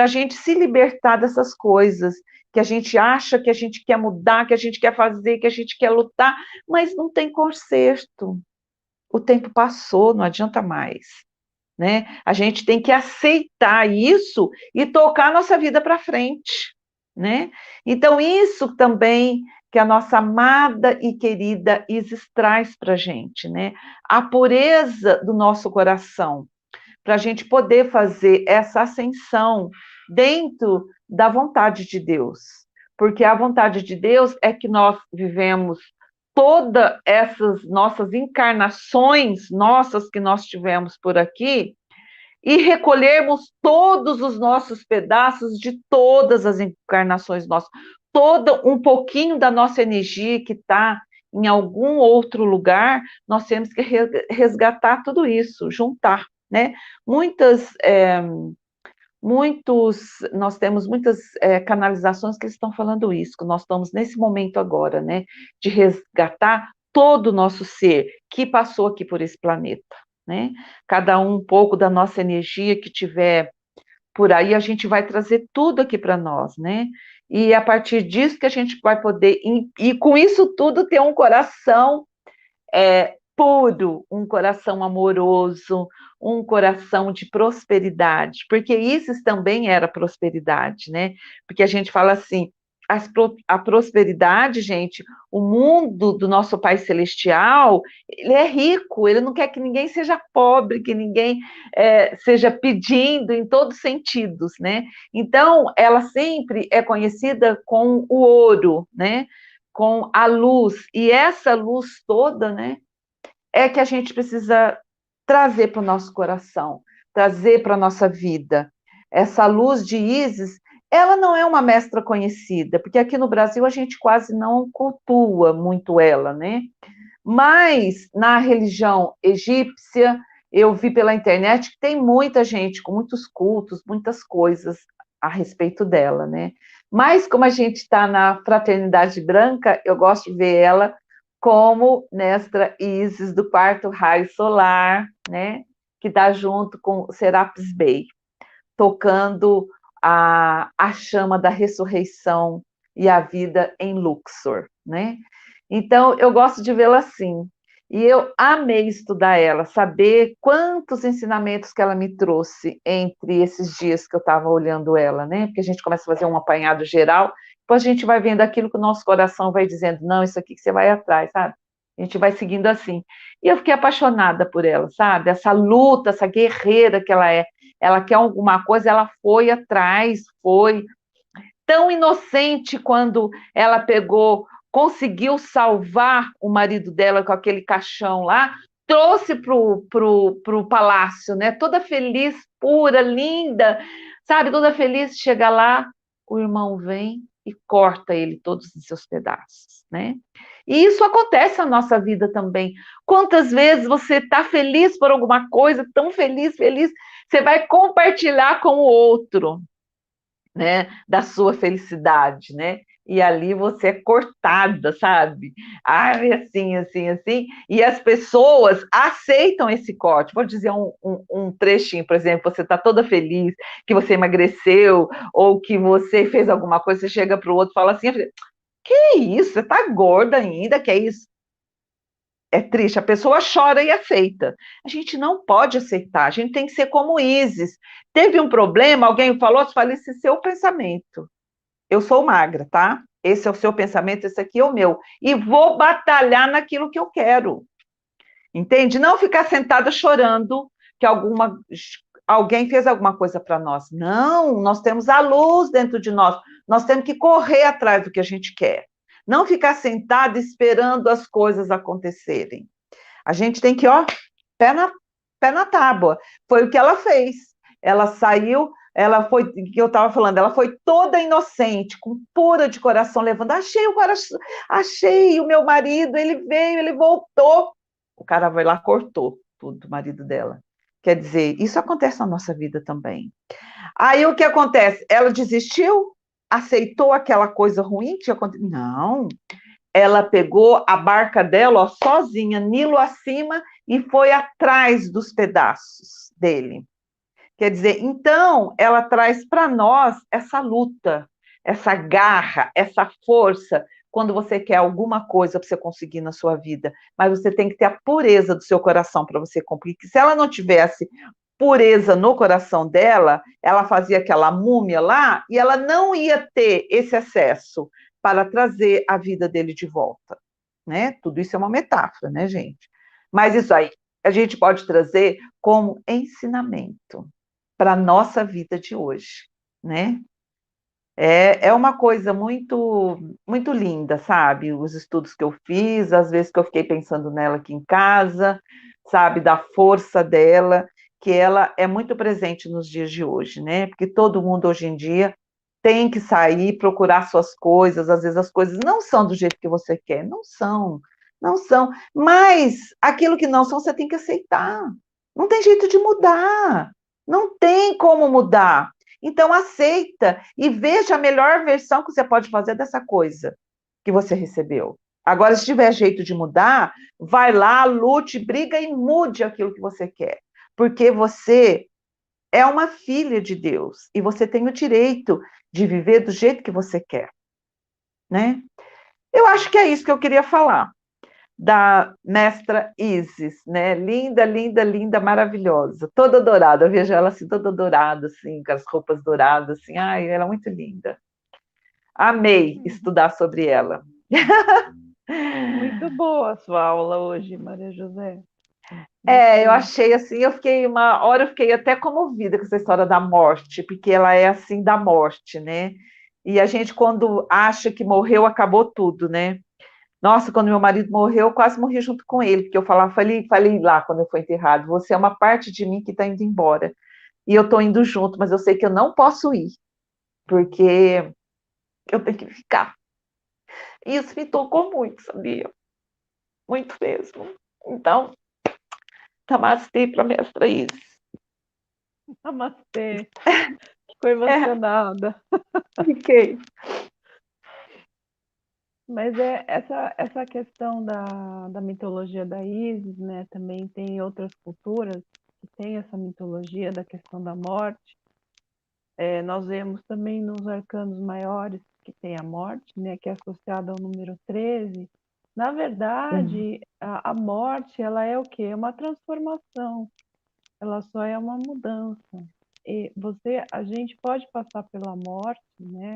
gente se libertar dessas coisas que a gente acha que a gente quer mudar, que a gente quer fazer, que a gente quer lutar, mas não tem conserto. O tempo passou, não adianta mais. Né? A gente tem que aceitar isso e tocar a nossa vida para frente. Né? Então, isso também que a nossa amada e querida Isis traz para a gente, né? A pureza do nosso coração, para a gente poder fazer essa ascensão dentro da vontade de Deus. Porque a vontade de Deus é que nós vivemos todas essas nossas encarnações nossas que nós tivemos por aqui, e recolhermos todos os nossos pedaços de todas as encarnações nossas, todo um pouquinho da nossa energia que está em algum outro lugar, nós temos que resgatar tudo isso, juntar, né? Nós temos muitas canalizações que estão falando isso, que nós estamos nesse momento agora, né? De resgatar todo o nosso ser que passou aqui por esse planeta. Né? Cada um pouco da nossa energia que tiver por aí, a gente vai trazer tudo aqui para nós, né? E a partir disso que a gente vai poder, e com isso tudo, ter um coração puro, um coração amoroso, um coração de prosperidade, porque isso também era prosperidade, né? Porque a gente fala assim, a prosperidade, gente, o mundo do nosso Pai Celestial, ele é rico, ele não quer que ninguém seja pobre, que ninguém seja pedindo em todos os sentidos, né? Então, ela sempre é conhecida com o ouro, né? Com a luz, e essa luz toda, né? É que a gente precisa trazer para o nosso coração, trazer para a nossa vida. Essa luz de Isis, ela não é uma mestra conhecida, porque aqui no Brasil a gente quase não cultua muito ela, né? Mas na religião egípcia, eu vi pela internet que tem muita gente com muitos cultos, muitas coisas a respeito dela, né? Mas como a gente está na fraternidade branca, eu gosto de ver ela como mestra Isis do quarto raio solar, né? Que está junto com Serapis Bey, tocando a chama da ressurreição e a vida em Luxor, né? Então, eu gosto de vê-la assim. E eu amei estudar ela, saber quantos ensinamentos que ela me trouxe entre esses dias que eu estava olhando ela, né? Porque a gente começa a fazer um apanhado geral, depois a gente vai vendo aquilo que o nosso coração vai dizendo, não, isso aqui que você vai atrás, sabe? A gente vai seguindo assim. E eu fiquei apaixonada por ela, sabe? Essa luta, essa guerreira que ela é. Ela quer alguma coisa, ela foi atrás, foi tão inocente quando ela pegou, conseguiu salvar o marido dela com aquele caixão lá, trouxe pro palácio, né? Toda feliz, pura, linda, sabe? Toda feliz, chega lá, o irmão vem e corta ele todos os seus pedaços, né? E isso acontece na nossa vida também. Quantas vezes você está feliz por alguma coisa, tão feliz, feliz, você vai compartilhar com o outro, né, da sua felicidade, né? E ali você é cortada, sabe? Ai, assim, assim, assim. E as pessoas aceitam esse corte. Vou dizer um trechinho, por exemplo, você está toda feliz que você emagreceu ou que você fez alguma coisa, você chega para o outro e fala assim, que isso? Você está gorda ainda? Que é isso? É triste, a pessoa chora e aceita. A gente não pode aceitar, a gente tem que ser como Isis. Teve um problema, alguém falou, eu falei, esse é seu pensamento. Eu sou magra, tá? Esse é o seu pensamento, esse aqui é o meu. E vou batalhar naquilo que eu quero. Entende? Não ficar sentada chorando que alguém fez alguma coisa para nós. Não, nós temos a luz dentro de nós. Nós temos que correr atrás do que a gente quer. Não ficar sentada esperando as coisas acontecerem. A gente tem que, ó, pé na, pé na tábua. Foi o que ela fez. Ela saiu, ela foi, que eu estava falando, ela foi toda inocente, com pura de coração, levando, achei o coração, achei o meu marido, ele veio, ele voltou. O cara vai lá, cortou tudo, o marido dela. Quer dizer, isso acontece na nossa vida também. Aí o que acontece? Ela desistiu? Aceitou aquela coisa ruim que tinha acontecido? Não, ela pegou a barca dela, ó, sozinha, Nilo acima, e foi atrás dos pedaços dele. Quer dizer, então, ela traz para nós essa luta, essa garra, essa força, quando você quer alguma coisa para você conseguir na sua vida. Mas você tem que ter a pureza do seu coração para você cumprir. Que se ela não tivesse pureza no coração dela, ela fazia aquela múmia lá e ela não ia ter esse acesso para trazer a vida dele de volta, né? Tudo isso é uma metáfora, né, gente? Mas isso aí a gente pode trazer como ensinamento para a nossa vida de hoje, né? É uma coisa muito, muito linda, sabe? Os estudos que eu fiz, às vezes que eu fiquei pensando nela aqui em casa, sabe? Da força dela, que ela é muito presente nos dias de hoje, né? Porque todo mundo hoje em dia tem que sair, procurar suas coisas, às vezes as coisas não são do jeito que você quer, não são, não são, mas aquilo que não são, você tem que aceitar. Não tem jeito de mudar, não tem como mudar. Então, aceita e veja a melhor versão que você pode fazer dessa coisa que você recebeu. Agora, se tiver jeito de mudar, vai lá, lute, briga e mude aquilo que você quer. Porque você é uma filha de Deus e você tem o direito de viver do jeito que você quer, né? Eu acho que é isso que eu queria falar da mestra Isis, né? Linda, linda, linda, maravilhosa, toda dourada. Eu vejo ela assim, toda dourada, assim, com as roupas douradas, assim. Ai, ela é muito linda. Amei estudar sobre ela. Muito boa a sua aula hoje, Maria José. Eu Gostei. achei assim, eu fiquei uma hora, eu fiquei até comovida com essa história da morte, porque ela é assim da morte, né? E a gente, quando acha que morreu, acabou tudo, né? Nossa, quando meu marido morreu, eu quase morri junto com ele, porque eu falei lá quando eu fui enterrado, você é uma parte de mim que está indo embora. E eu estou indo junto, mas eu sei que eu não posso ir, porque eu tenho que ficar. E isso me tocou muito, sabia? Muito mesmo. Então, namastê para a mestra Isis. Namastê. Ficou É, emocionada. fiquei. Mas essa questão da mitologia da Ísis, né? Também tem outras culturas que têm essa mitologia da questão da morte. Nós vemos também nos arcanos maiores que tem a morte, né? Que é associada ao número 13. Na Sim, verdade, a morte, ela é o quê? É uma transformação. Ela só é uma mudança. E a gente pode passar pela morte, né?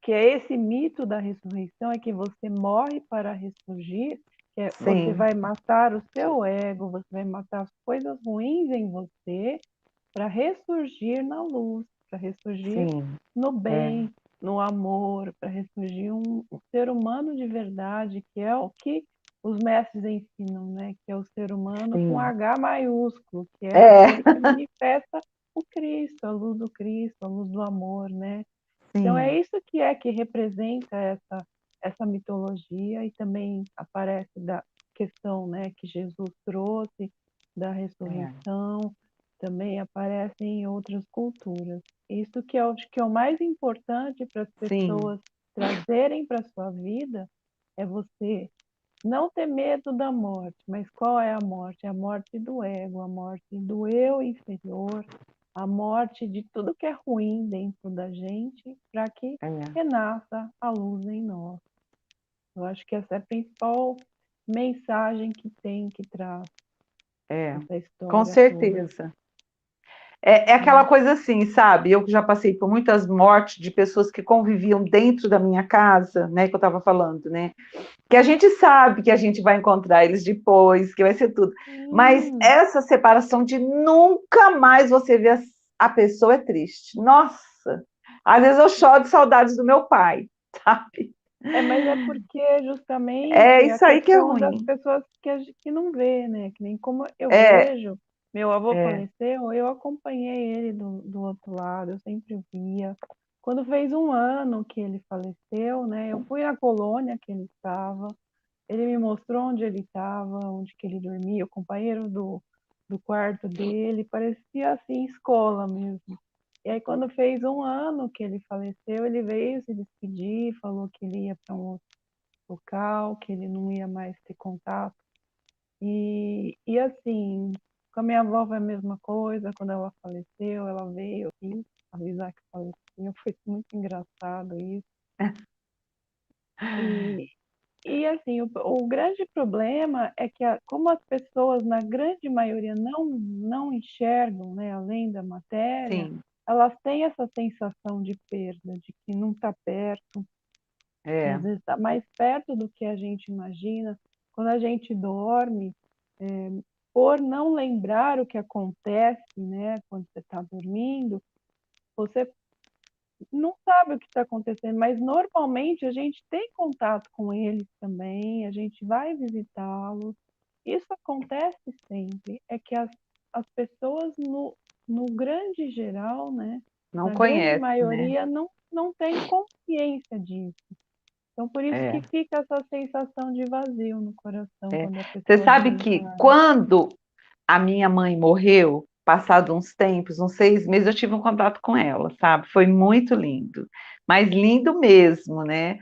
Que é esse mito da ressurreição, é que você morre para ressurgir, você sim, vai matar o seu ego, você vai matar as coisas ruins em você para ressurgir na luz, para ressurgir sim, no é, bem, no amor, para ressurgir um ser humano de verdade, que é o que os mestres ensinam, né? Que é o ser humano com sim. H maiúsculo, que é É, aquele que manifesta o Cristo, a luz do Cristo, a luz do amor, né? Então sim, é isso que representa essa mitologia e também aparece da questão, né, que Jesus trouxe da é, ressurreição, também aparece em outras culturas. Isso que eu acho que é o mais importante para as sim, pessoas trazerem para a sua vida é você não ter medo da morte, mas qual é a morte? É a morte do ego, a morte do eu inferior, a morte de tudo que é ruim dentro da gente, para que é, renasça a luz em nós. Eu acho que essa é a principal mensagem que tem, que traz É, essa com história toda. certeza. É aquela Né? coisa assim, sabe? Eu que já passei por muitas mortes de pessoas que conviviam dentro da minha casa, né? Que eu estava falando, né? Que a gente sabe que a gente vai encontrar eles depois, que vai ser tudo. Mas Sim, essa separação de nunca mais você ver a pessoa é triste. Nossa! Às vezes eu choro de saudades do meu pai, sabe? mas é porque É justamente a isso aí que é questão das ruim. pessoas que não vê, né? Que nem como eu É, vejo, meu avô é, faleceu, eu acompanhei ele do outro lado, eu sempre via. Quando fez um ano que ele faleceu, né? Eu fui na colônia que ele estava, ele me mostrou onde ele estava, onde que ele dormia, o companheiro do quarto dele, parecia assim, escola mesmo. E aí, quando fez um ano que ele faleceu, ele veio se despedir, falou que ele ia para um outro local, que ele não ia mais ter contato. E assim, com a minha avó foi a mesma coisa, quando ela faleceu, ela veio aqui avisar que faleceu, foi muito engraçado isso. E, e assim, o grande problema é que, como as pessoas, na grande maioria, não enxergam, né, além da matéria, sim, elas têm essa sensação de perda, de que não está perto, e às é, vezes está mais perto do que a gente imagina. Quando a gente dorme, é, por não lembrar o que acontece, né, quando você está dormindo, você não sabe o que está acontecendo, mas normalmente a gente tem contato com eles também, a gente vai visitá-los. Isso acontece sempre, é que as pessoas no grande geral, né, não na grande conhece, né? maioria, não tem consciência disso. Então, por isso que É, fica essa sensação de vazio no coração é. quando a Você pessoa sabe que desencarna. quando a minha mãe morreu, passado uns tempos, uns 6 meses, eu tive um contato com ela, sabe? Foi muito lindo, mas lindo mesmo, né?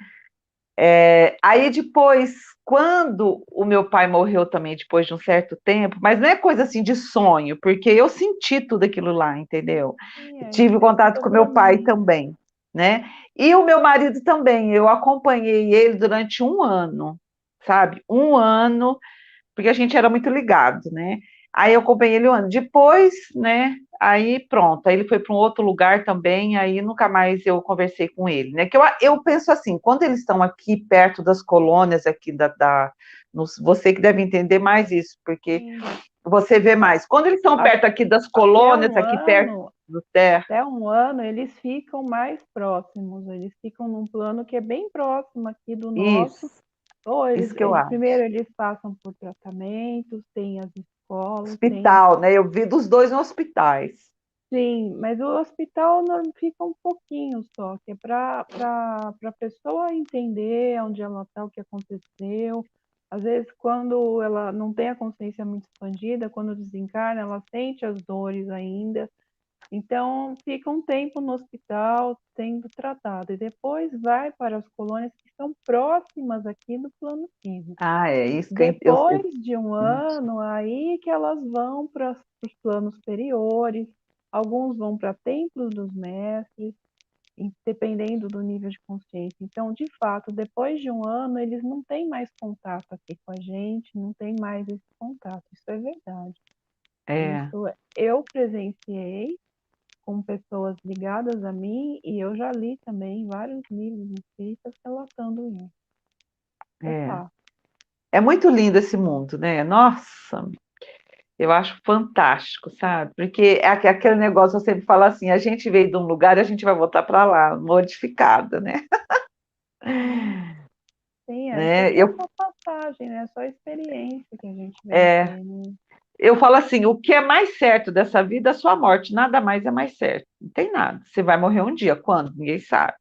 Aí depois, quando o meu pai morreu também, depois de um certo tempo, mas não é coisa assim de sonho, porque eu senti tudo aquilo lá, entendeu? Sim, é Tive contato com meu pai desdobramento. também, né? E o meu marido também, eu acompanhei ele durante um ano, sabe? Um ano, porque a gente era muito ligado, né? Aí eu acompanhei ele um ano. Depois, né? Aí pronto, aí ele foi para um outro lugar também, aí nunca mais eu conversei com ele, né? Que eu penso assim, quando eles estão aqui perto das colônias aqui você que deve entender mais isso, porque Sim. você vê mais. Quando eles estão A- perto aqui das Até colônias, um aqui perto ano, do terra, até um ano, eles ficam mais próximos, eles ficam num plano que é bem próximo aqui do nosso. isso, Ou isso que eu primeiro acho. eles passam por tratamentos, tem as escolas, tem. Hospital, né? Eu vi dos dois nos hospitais. Sim, mas o hospital não fica um pouquinho só, que é para a pessoa entender onde ela está, o que aconteceu. Às vezes, quando ela não tem a consciência muito expandida, quando desencarna, ela sente as dores ainda. Então, fica um tempo no hospital sendo tratado e depois vai para as colônias que são próximas aqui do plano físico. Ah, é isso que Depois de um ano, aí que elas vão para os planos superiores, alguns vão para templos dos mestres, dependendo do nível de consciência. Então, de fato, depois de um ano, eles não têm mais contato aqui com a gente, não tem mais esse contato. Isso é verdade. é, Isso eu presenciei com pessoas ligadas a mim e eu já li também vários livros espíritas relatando isso. É é. fato. É muito lindo esse mundo, né? Nossa, eu acho fantástico, sabe? Porque é aquele negócio, eu sempre falo assim, a gente veio de um lugar e a gente vai voltar para lá, modificada, né? Sim. Sim, essa é Né? só uma passagem, né? É só a experiência que a gente vem É, tendo. eu falo assim, o que é mais certo dessa vida é a sua morte, nada mais é mais certo. Não tem nada. Você vai morrer um dia, quando? Ninguém sabe.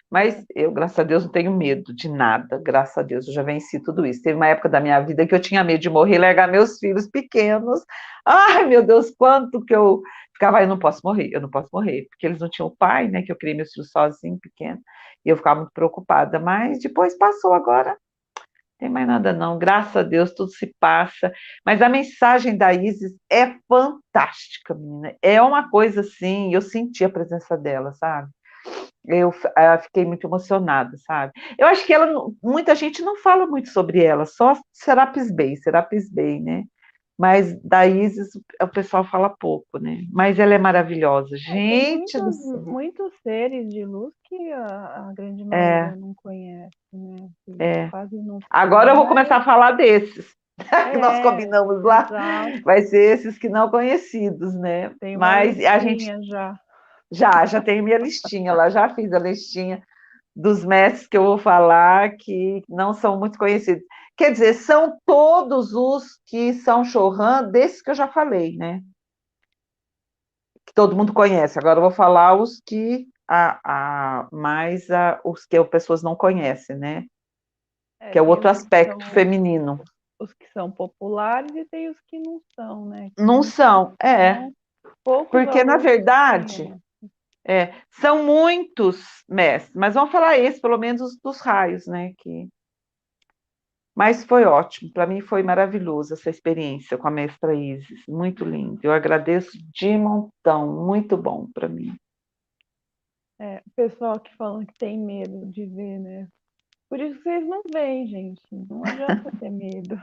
Mas É, eu, graças a Deus, não tenho medo de nada, graças a Deus, eu já venci tudo isso. Teve uma época da minha vida que eu tinha medo de morrer e largar meus filhos pequenos. Ai, meu Deus, quanto que eu ficava, eu não posso morrer, eu não posso morrer, porque eles não tinham pai, né, que eu criei meus filhos sozinho, pequeno, e eu ficava muito preocupada. Mas depois passou agora, não tem mais nada não, graças a Deus, tudo se passa. Mas a mensagem da Isis é fantástica, menina. É uma coisa assim, eu senti a presença dela, sabe? Eu fiquei muito emocionada, sabe? Eu acho que muita gente não fala muito sobre ela, só Serapis Bey, né? Mas da Isis o pessoal fala pouco, né? Mas ela é maravilhosa, Tem gente do céu. muitos seres de luz que a grande É, maioria não conhece, né? Que é. quase não Agora fala, eu vou mas começar a falar desses que nós é, combinamos lá. exato. Vai ser esses que não conhecidos, né? Tem uma Mas a gente listinha já. já tem minha listinha lá, já fiz a listinha dos mestres que eu vou falar que não são muito conhecidos. Quer dizer, são todos os que são Chohan desses que eu já falei, né? Que todo mundo conhece. Agora eu vou falar os que os que as pessoas não conhecem, né? Que é o Tem outro aspecto feminino. os que são populares e tem os que não são, né? Que Não são, são poucos porque na alunos verdade conhecem. são muitos mestres, mas vamos falar esse, pelo menos dos raios, né? Mas foi ótimo, para mim foi maravilhoso essa experiência com a mestra Isis, muito lindo. Eu agradeço de montão, muito bom para mim. O pessoal que fala que tem medo de ver, né? Por isso que vocês não veem, gente. Não adianta ter medo.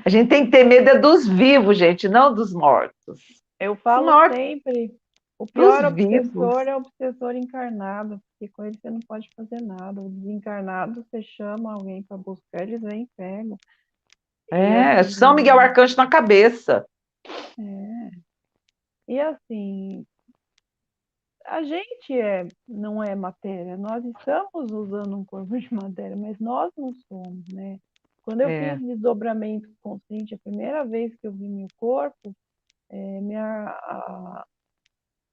A gente tem que ter medo dos vivos, gente, não dos mortos. Eu Os falo mortos, sempre, o dos pior vivos. obsessor é o obsessor encarnado, porque com ele você não pode fazer nada. O desencarnado, você chama alguém para buscar, eles vêm e pegam. E São Miguel assim, Arcanjo na cabeça. é, e assim, a gente não é matéria, nós estamos usando um corpo de matéria, mas nós não somos, né? Quando eu fiz É, desdobramento consciente, a primeira vez que eu vi meu corpo,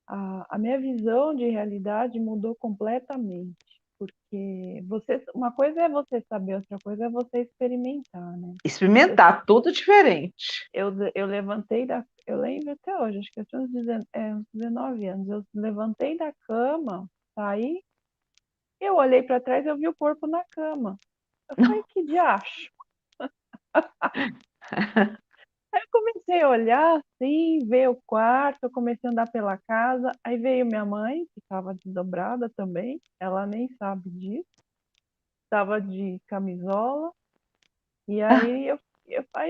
a minha visão de realidade mudou completamente. Porque uma coisa é você saber, outra coisa é você experimentar, né? experimentar, tudo diferente. Eu levantei eu lembro até hoje, acho que eu tinha uns 19 anos. Eu levantei da cama, saí, eu olhei para trás e eu vi o corpo na cama. Eu falei, que diacho? Aí eu comecei a olhar assim, ver o quarto, eu comecei a andar pela casa. Aí veio minha mãe, que estava desdobrada também, ela nem sabe disso, estava de camisola. E aí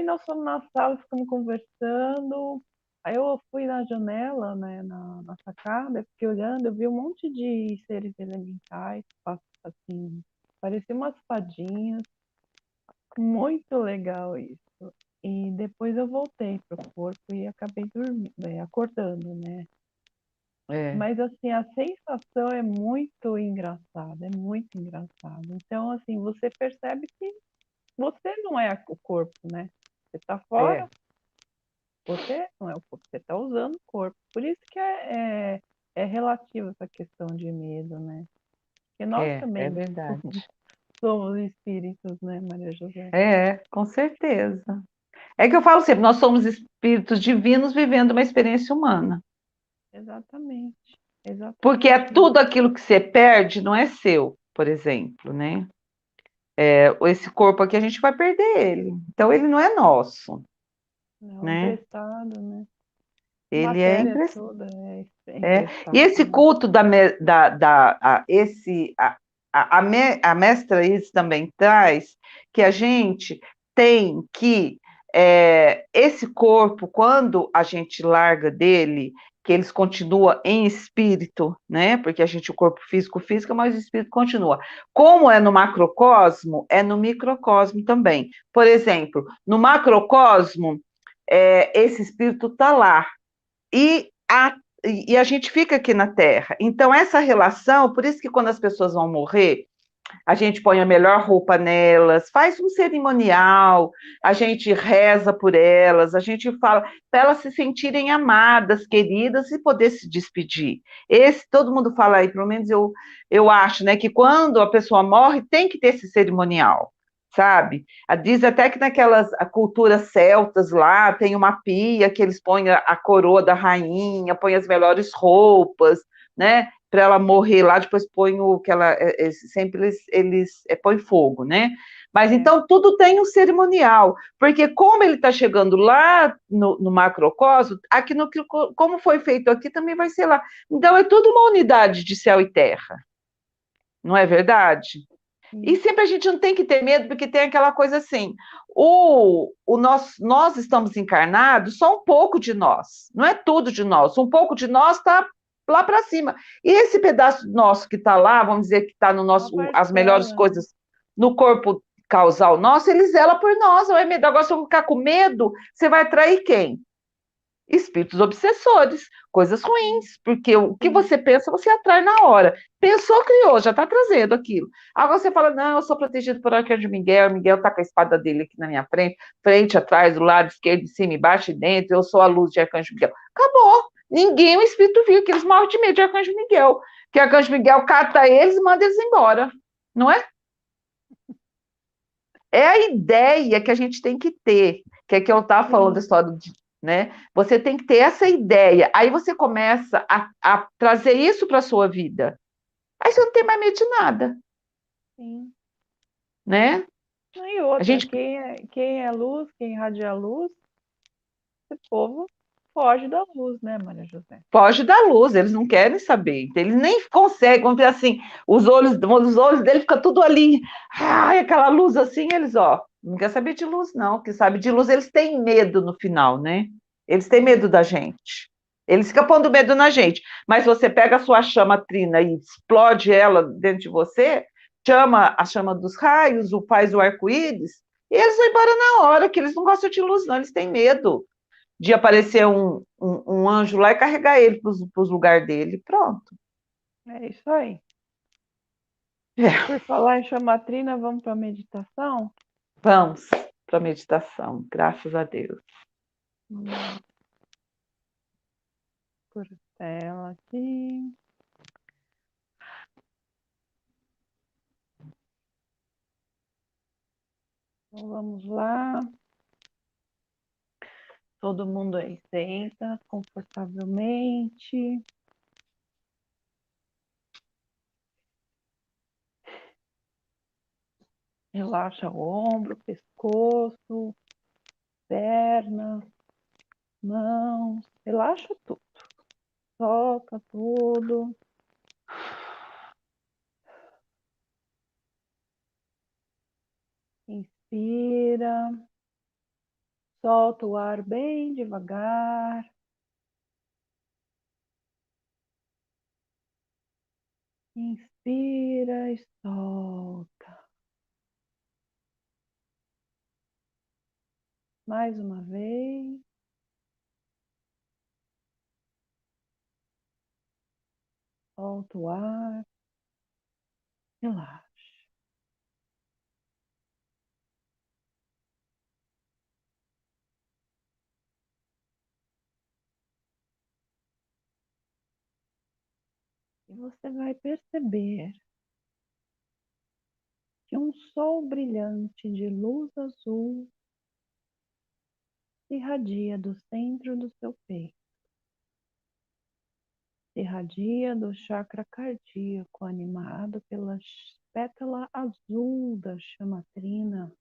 nós fomos na sala, ficamos conversando. Aí eu fui na janela, né, na sacada, fiquei olhando, eu vi um monte de seres elementais, assim, parecia umas fadinhas. Muito legal isso. E depois eu voltei pro corpo e acabei dormindo, acordando, né? É, Mas assim, a sensação é muito engraçada, é muito engraçada. Então, assim, você percebe que você não é o corpo, né? Você está é, fora, você não é o corpo, você está usando o corpo. Por isso que é relativo essa questão de medo, né? Porque nós é também verdade. somos espíritos, né, Maria José? Com certeza. É que eu falo sempre, nós somos espíritos divinos vivendo uma experiência humana. Exatamente, Porque é exatamente isso. tudo aquilo que você perde não é seu, por exemplo, né? Esse corpo aqui a gente vai perder ele. Então ele não é nosso, Não, né? emprestado, né? Ele é Matéria impress... toda é E emprestada, esse né? culto a mestra Isis também traz que a gente tem que esse corpo, quando a gente larga dele, que eles continuam em espírito, né? Porque a gente, o corpo físico, mas o espírito continua. Como é no macrocosmo, é no microcosmo também. Por exemplo, no macrocosmo, esse espírito está lá. E a gente fica aqui na Terra. Então, essa relação, por isso que quando as pessoas vão morrer, a gente põe a melhor roupa nelas, faz um cerimonial, a gente reza por elas, a gente fala para elas se sentirem amadas, queridas e poder se despedir. Todo mundo fala aí, pelo menos eu acho, né, que quando a pessoa morre, tem que ter esse cerimonial, sabe? Diz até que naquelas culturas celtas lá, tem uma pia que eles põem a coroa da rainha, põem as melhores roupas, né? para ela morrer lá, depois põe o que ela sempre eles põem fogo, né? Mas É, então tudo tem um cerimonial, porque como ele está chegando lá no macrocosmo, aqui no como foi feito aqui também vai ser lá. Então é tudo uma unidade de céu e terra, não é verdade? E sim, sempre a gente não tem que ter medo, porque tem aquela coisa assim: nós estamos encarnados, só um pouco de nós, não é tudo de nós, um pouco de nós está lá para cima. E esse pedaço nosso que está lá, vamos dizer que está no uma nosso, as melhores parcela, né? coisas no corpo causal nosso, ele zela por nós, não é medo. Agora, se eu ficar com medo, você vai atrair quem? Espíritos obsessores, coisas ruins, porque o que Sim, você pensa, você atrai na hora. Pensou, criou, já está trazendo aquilo. Agora você fala, não, eu sou protegido por Arcanjo Miguel, Miguel está com a espada dele aqui na minha frente, frente, atrás, do lado esquerdo, de cima, embaixo e dentro, eu sou a luz de Arcanjo Miguel. Acabou. Ninguém, o espírito viu que eles morrem de medo de Arcanjo Miguel. Que Arcanjo Miguel cata eles e manda eles embora. Não é? É a ideia que a gente tem que ter, que é que eu estava falando da sim, história de, né? Você tem que ter essa ideia. Aí você começa a trazer isso para a sua vida. Aí você não tem mais medo de nada, sim. né? E A outra, gente quem é luz, quem irradia luz, esse povo foge da luz, né, Maria José? foge da luz, eles não querem saber. Então, eles nem conseguem, vamos dizer assim, os olhos dele ficam tudo ali, ai, aquela luz assim, eles, ó, não quer saber de luz, não, que sabe de luz, eles têm medo no final, né? Eles têm Sim, medo da gente. Eles ficam pondo medo na gente. Mas você pega a sua chama trina e explode ela dentro de você, chama a chama dos raios, faz o arco-íris, e eles vão embora na hora, que eles não gostam de luz, não, eles têm medo de aparecer um anjo lá e carregar ele para os lugares dele. Pronto. é isso aí. É, Por falar em chamatrina, vamos para a meditação? vamos para a meditação, graças a Deus. Vamos lá, por tela aqui. Então, vamos lá. Todo mundo aí senta confortavelmente. Relaxa o ombro, pescoço, pernas, mãos. Relaxa tudo. Solta tudo. Inspira. Solta o ar bem devagar. Inspira e solta. Mais uma vez. Solta o ar. Relaxa. E você vai perceber que um sol brilhante de luz azul irradia do centro do seu peito. Irradia do chakra cardíaco animado pela pétala azul da chamatrina.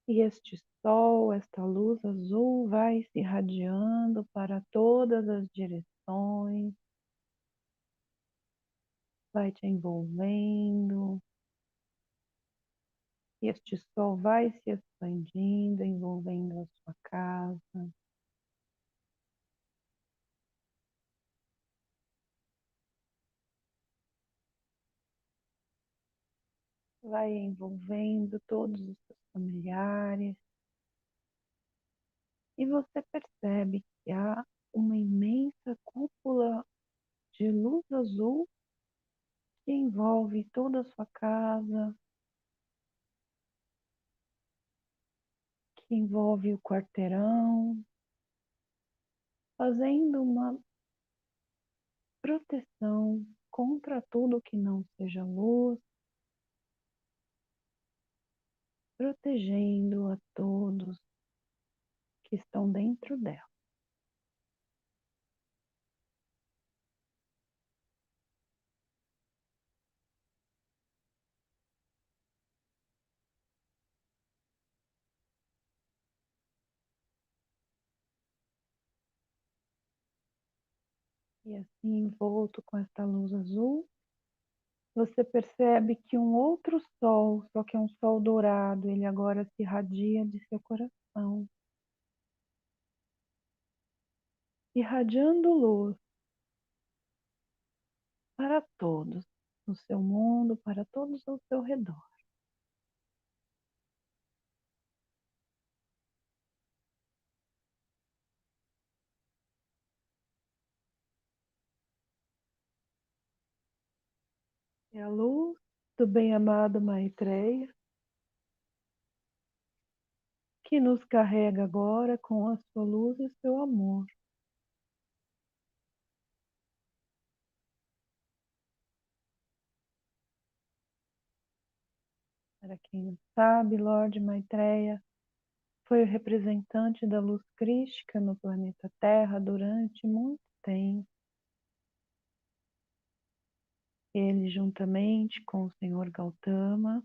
E este sol, esta luz azul vai se irradiando para todas as direções, vai te envolvendo. E este sol vai se expandindo, envolvendo a sua casa. Vai envolvendo todos os seus familiares. E você percebe que há uma imensa cúpula de luz azul que envolve toda a sua casa, que envolve o quarteirão, fazendo uma proteção contra tudo que não seja luz, protegendo a todos que estão dentro dela. E assim, envolto com esta luz azul, você percebe que um outro sol, só que é um sol dourado, ele agora se irradia de seu coração, irradiando luz para todos no seu mundo, para todos ao seu redor. É a luz do bem-amado Maitreya que nos carrega agora com a sua luz e seu amor. Para quem não sabe, Lord Maitreya foi o representante da luz crística no planeta Terra durante muito tempo. Ele, juntamente com o Senhor Gautama,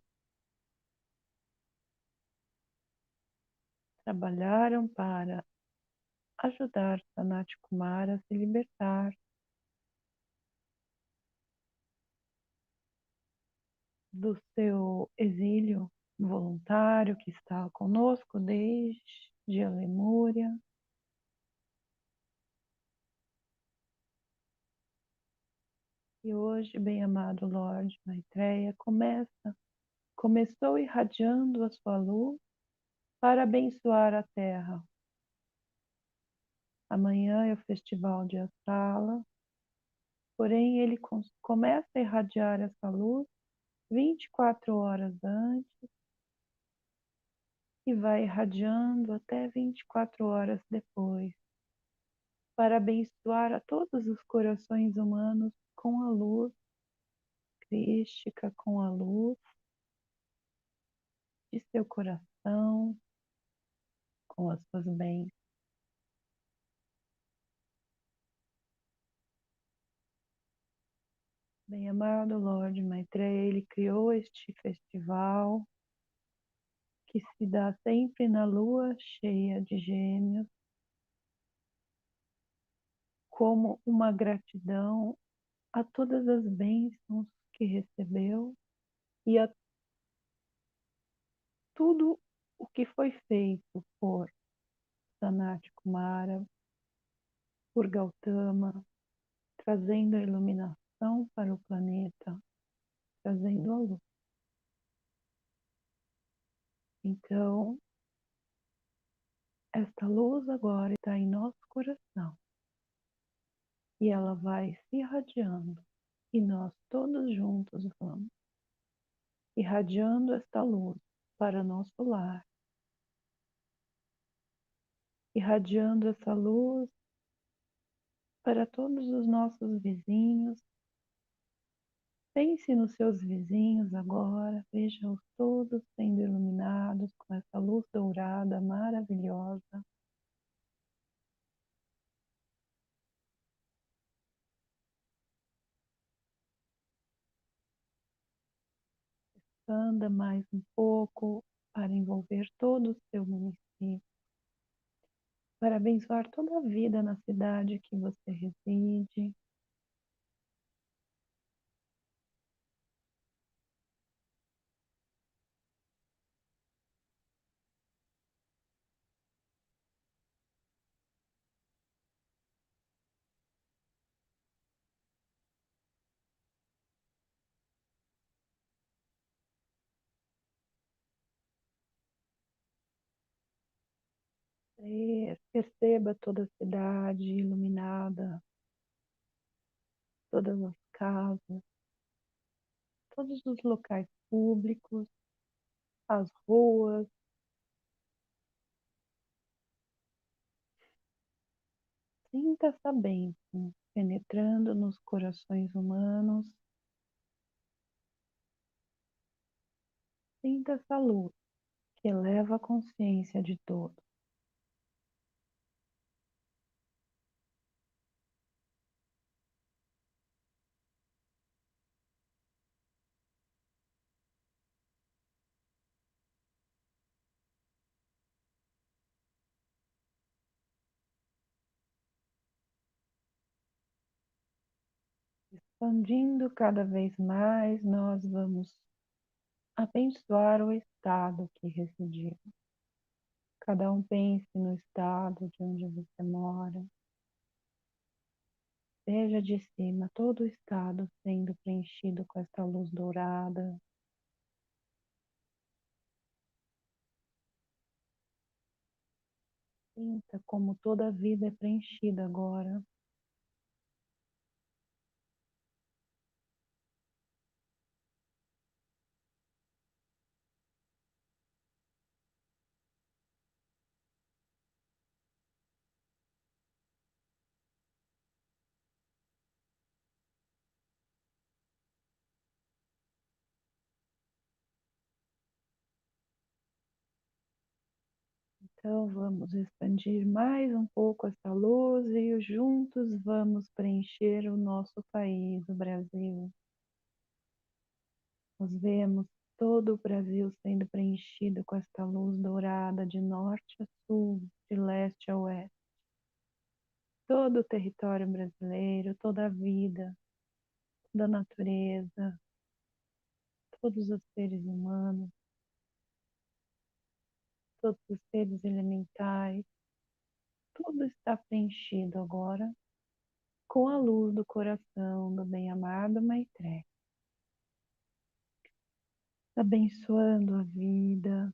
trabalharam para ajudar Sanat Kumara a se libertar do seu exílio voluntário, que está conosco desde a Lemúria. E hoje, bem-amado Lord Maitreya, começou irradiando a sua luz para abençoar a Terra. Amanhã é o Festival de Astala, porém ele começa a irradiar essa luz 24 horas antes e vai irradiando até 24 horas depois, para abençoar a todos os corações humanos com a luz crística, com a luz de seu coração, com as suas bênçãos. Bem-amado Lord Maitreya, ele criou este festival que se dá sempre na lua cheia de Gêmeos, como uma gratidão a todas as bênçãos que recebeu e a tudo o que foi feito por Sanat Kumara, por Gautama, trazendo a iluminação para o planeta, trazendo a luz. Então, esta luz agora está em nosso coração e ela vai se irradiando e nós todos juntos vamos irradiando esta luz para nosso lar, irradiando essa luz para todos os nossos vizinhos. Pense nos seus vizinhos agora, veja-os todos sendo iluminados com essa luz dourada maravilhosa. Anda mais um pouco para envolver todo o seu município, para abençoar toda a vida na cidade que você reside. Perceba toda a cidade iluminada, todas as casas, todos os locais públicos, as ruas. Sinta essa bênção penetrando nos corações humanos. Sinta essa luz que eleva a consciência de todos. expandindo cada vez mais, nós vamos abençoar o estado que residimos. Cada um pense no estado de onde você mora. Veja de cima todo o estado sendo preenchido com esta luz dourada. Sinta como toda a vida é preenchida agora. Então vamos expandir mais um pouco essa luz e juntos vamos preencher o nosso país, o Brasil. Nós vemos todo o Brasil sendo preenchido com esta luz dourada de norte a sul, de leste a oeste. Todo o território brasileiro, toda a vida, toda a natureza, todos os seres humanos, todos os seres elementais, tudo está preenchido agora com a luz do coração do bem-amado Maitreya, abençoando a vida,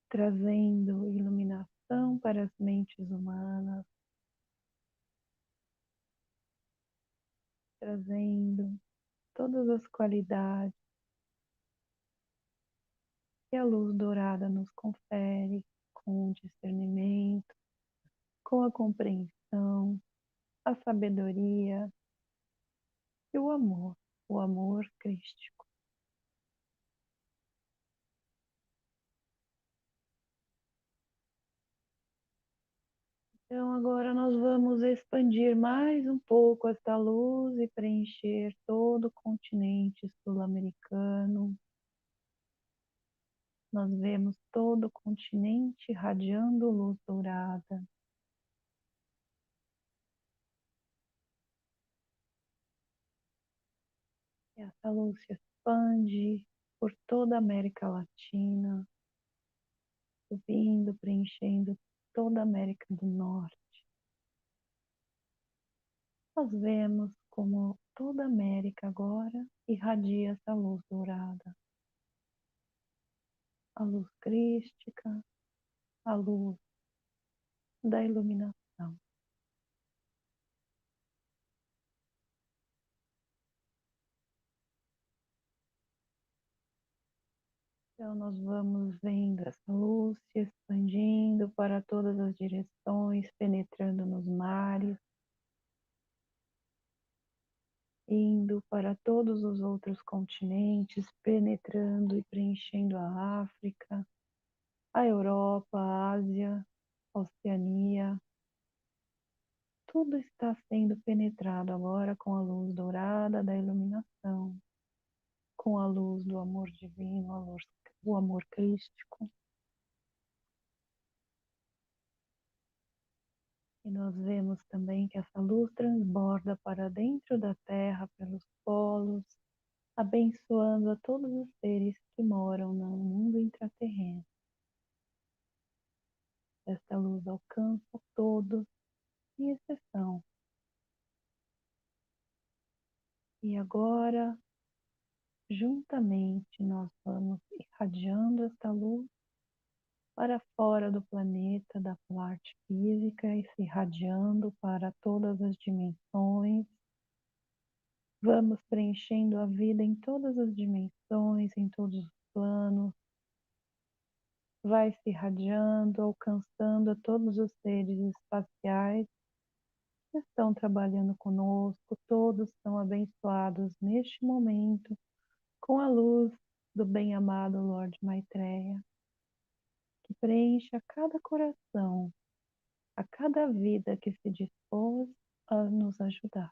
trazendo iluminação para as mentes humanas, trazendo todas as qualidades que a luz dourada nos confere, com o discernimento, com a compreensão, a sabedoria e o amor crístico. Então agora nós vamos expandir mais um pouco esta luz e preencher todo o continente sul-americano. Nós vemos todo o continente irradiando luz dourada. E essa luz se expande por toda a América Latina, subindo, preenchendo toda a América do Norte. Nós vemos como toda a América agora irradia essa luz dourada. A luz crística, a luz da iluminação. Então nós vamos vendo essa luz se expandindo para todas as direções, penetrando nos mares, indo para todos os outros continentes, penetrando e preenchendo a África, a Europa, a Ásia, a Oceania. Tudo está sendo penetrado agora com a luz dourada da iluminação, com a luz do amor divino, o amor crístico. E nós vemos também que essa luz transborda para dentro da Terra, pelos polos, abençoando a todos os seres que moram no mundo intraterreno. Esta luz alcança todos, sem exceção. E agora, juntamente, nós vamos irradiando esta luz para fora do planeta, da parte física, e se irradiando para todas as dimensões. Vamos preenchendo a vida em todas as dimensões, em todos os planos. Vai se irradiando, alcançando a todos os seres espaciais que estão trabalhando conosco. Todos são abençoados neste momento com a luz do bem-amado Lord Maitreya, que preenche a cada coração, a cada vida que se dispôs a nos ajudar.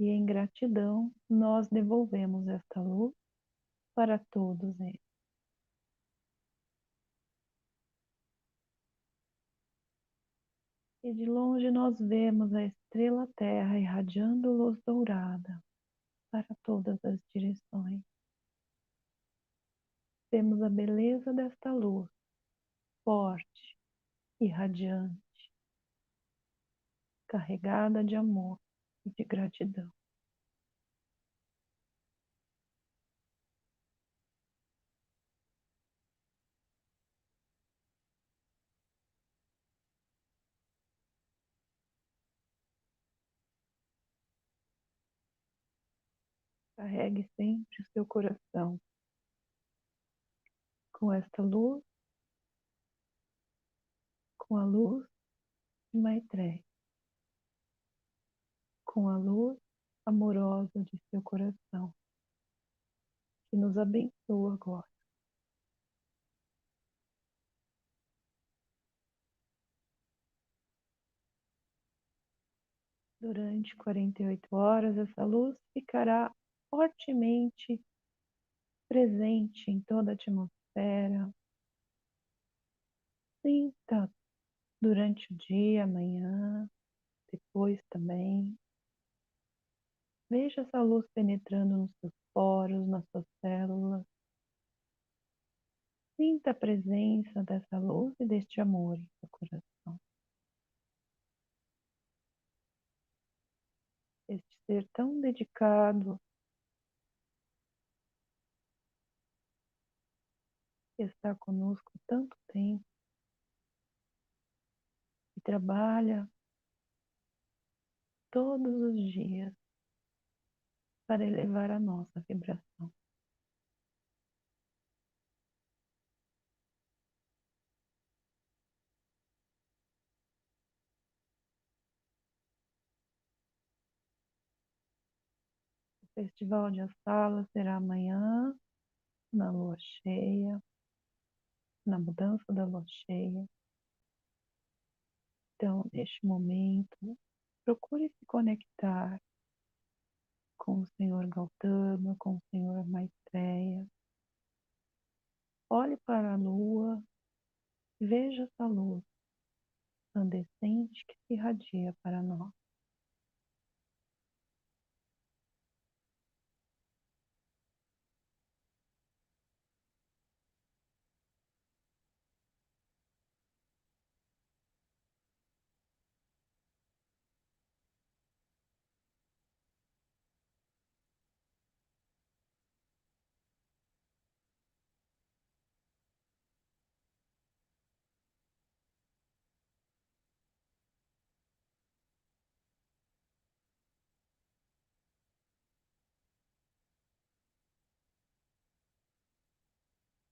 E em gratidão, nós devolvemos esta luz para todos eles. E de longe nós vemos a estrela Terra irradiando luz dourada para todas as direções. Temos a beleza desta luz, forte e radiante, carregada de amor e de gratidão. Carregue sempre o seu coração com esta luz, com a luz de Maitreya, com a luz amorosa de seu coração, que nos abençoa agora. Durante 48 horas, essa luz ficará fortemente presente em toda a atmosfera. Sinta durante o dia, amanhã, depois também. Veja essa luz penetrando nos seus poros, nas suas células. Sinta a presença dessa luz e deste amor em seu coração. Este ser tão dedicado, que está conosco há tanto tempo e trabalha todos os dias para elevar a nossa vibração. O Festival de Astala será amanhã, na lua cheia, na mudança da lua cheia. Então, neste momento, procure se conectar com o Senhor Gautama, com o Senhor Maitreya. Olhe para a lua, veja essa luz incandescente que se irradia para nós.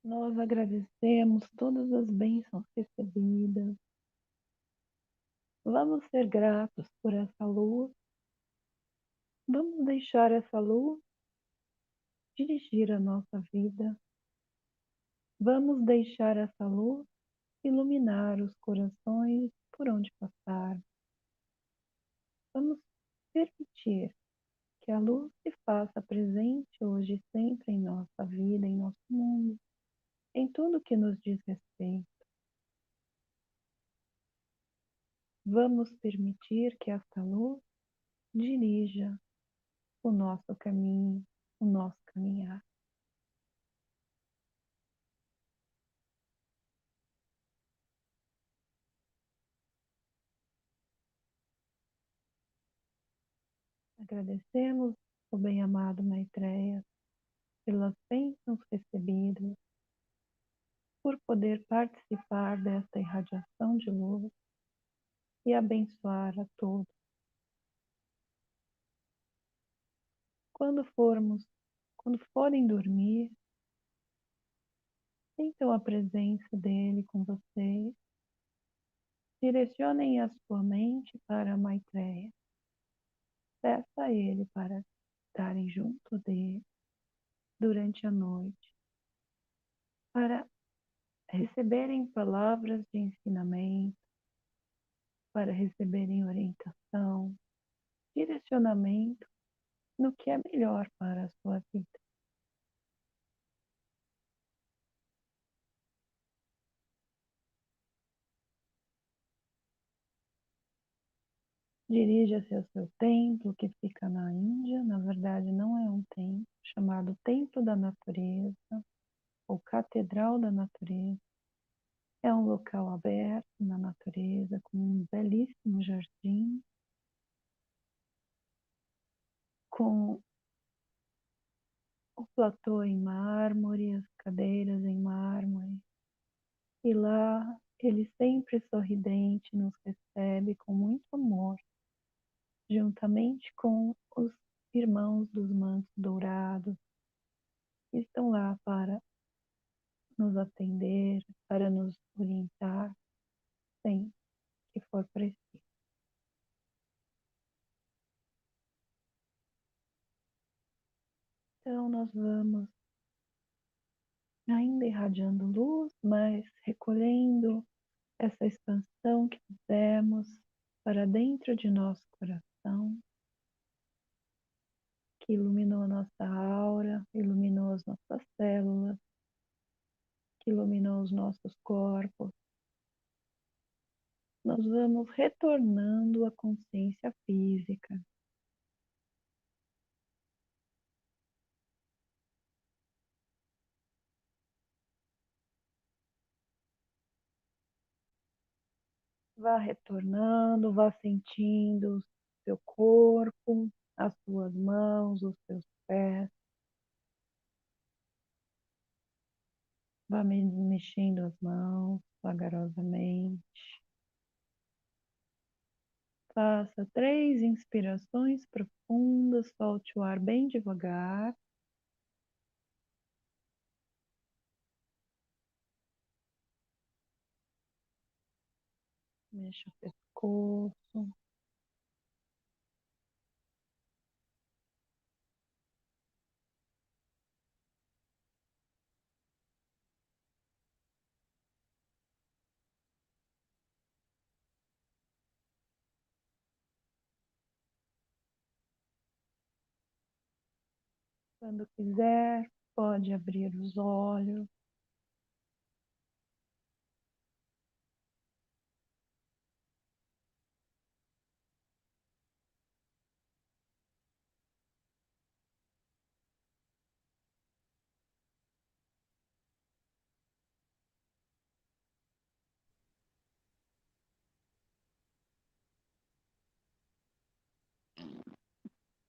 Nós agradecemos todas as bênçãos recebidas. Vamos ser gratos por essa luz. Vamos deixar essa luz dirigir a nossa vida. Vamos deixar essa luz iluminar os corações por onde passar. Vamos permitir que a luz se faça presente hoje e sempre em nossa vida, em nosso mundo, em tudo que nos diz respeito. Vamos permitir que esta luz dirija o nosso caminho, o nosso caminhar. Agradecemos o bem-amado Maitreya pelas bênçãos recebidas, por poder participar desta irradiação de luz e abençoar a todos. Quando forem dormir, sintam a presença dele com vocês. Direcionem a sua mente para Maitreya. Peça a ele para estarem junto dele durante a noite, para receberem palavras de ensinamento, para receberem orientação, direcionamento no que é melhor para a sua vida. Dirija-se ao seu templo que fica na Índia. Na verdade, não é um templo, chamado Templo da Natureza ou Catedral da Natureza. É um local aberto na natureza, com um belíssimo jardim, com o platô em mármore, as cadeiras em mármore. E lá ele sempre sorridente nos recebe com muito amor, juntamente com os irmãos dos mantos dourados, que estão lá para nos atender, para nos orientar, sempre que for preciso. Então nós vamos ainda irradiando luz, mas recolhendo essa expansão que fizemos para dentro de nosso coração, que iluminou a nossa aura, iluminou as nossas células, que iluminou os nossos corpos. Nós vamos retornando à consciência física. Vá retornando, vá sentindo o seu corpo, as suas mãos, os seus pés. Vá mexendo as mãos vagarosamente. Faça 3 inspirações profundas, solte o ar bem devagar. Mexa o pescoço. Quando quiser, pode abrir os olhos.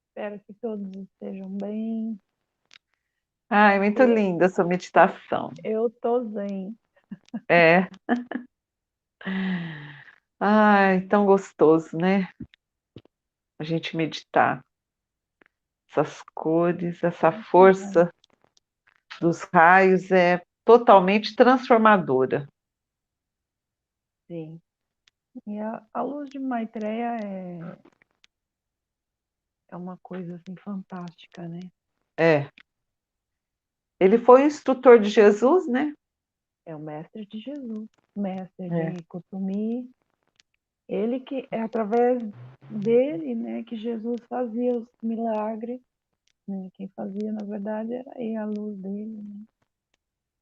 Espero que todos estejam bem. Ai, muito linda essa meditação. Eu tô zen. É. Ai, tão gostoso, né? A gente meditar. Essas cores, essa força dos raios é totalmente transformadora. Sim. E a luz de Maitreya é uma coisa assim fantástica, né? É. Ele foi o instrutor de Jesus, né? É o mestre de Jesus, mestre É. de Kutumi. Ele que é através dele, né, que Jesus fazia os milagres, né? Quem fazia, na verdade, era aí a luz dele, né?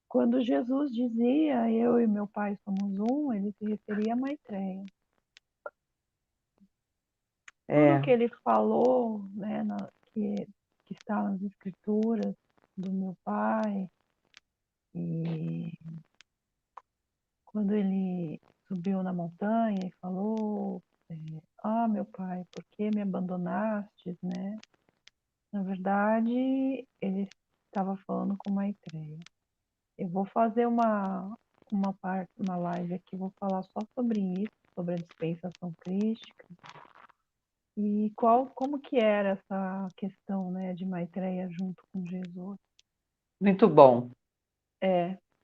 Quando Jesus dizia, eu e meu pai somos um, ele se referia a Maitreya. Tudo É. que ele falou, né, que está nas escrituras do meu pai, e quando ele subiu na montanha e falou, meu pai, por que me abandonaste, né? Na verdade, ele estava falando com Maitreya. Eu vou fazer uma live aqui, vou falar só sobre isso, sobre a dispensação crística e como que era essa questão, né, de Maitreya junto com Jesus. Muito bom.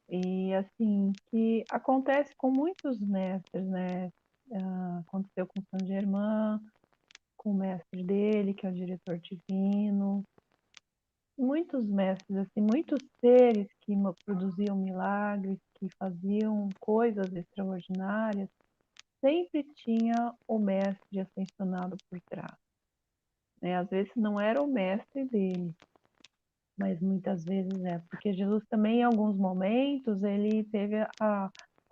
E assim, que acontece com muitos mestres, né? Aconteceu com Saint Germain, com o mestre dele, que é o diretor divino. Muitos mestres, assim, muitos seres que produziam milagres, que faziam coisas extraordinárias, sempre tinha o mestre ascensionado por trás, né? Às vezes não era o mestre dele, mas muitas vezes é, porque Jesus também, em alguns momentos, ele teve a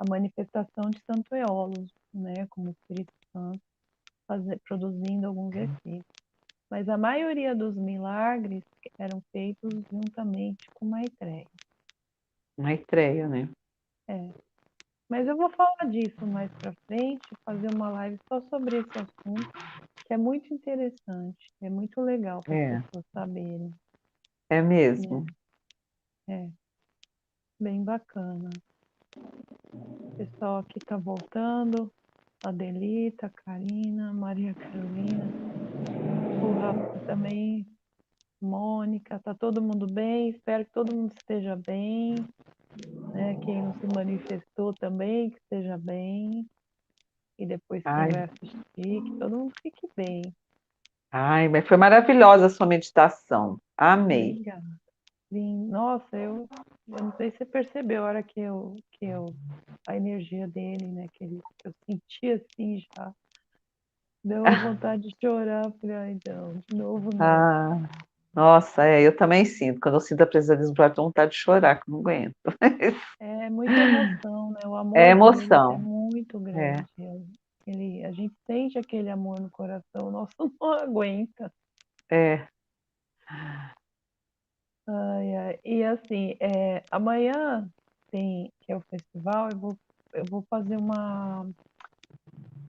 manifestação de Santo Eolos, né, como Espírito Santo. produzindo alguns efeitos. Mas a maioria dos milagres eram feitos juntamente com Maitreya. Maitreya, né? É. Mas eu vou falar disso mais para frente, fazer uma live só sobre esse assunto, que é muito interessante, é muito legal para as É, pessoas saberem. é mesmo. É bem bacana. O pessoal aqui está voltando, Adelita, Karina, Maria Carolina, o Rafa também, Mônica, tá todo mundo bem? Espero que todo mundo esteja bem, né? Quem não se manifestou também, que esteja bem. E depois quem Ai, vai assistir, que todo mundo fique bem. ai, mas foi maravilhosa a sua meditação. Amei. Obrigada. Sim, nossa, eu não sei se você percebeu a hora a energia dele, né? Que eu senti assim já. Deu uma vontade de chorar. Falei, ai, não, de novo não. Ah, nossa, eu também sinto. Quando eu sinto a presença de Deus, eu tenho vontade de chorar, que eu não aguento. É muita emoção, né? O É amor por eles é emoção. muito É, grande. A gente sente aquele amor no coração, o nosso não aguenta. é. Ai, ai. E assim, amanhã que é o festival, eu vou fazer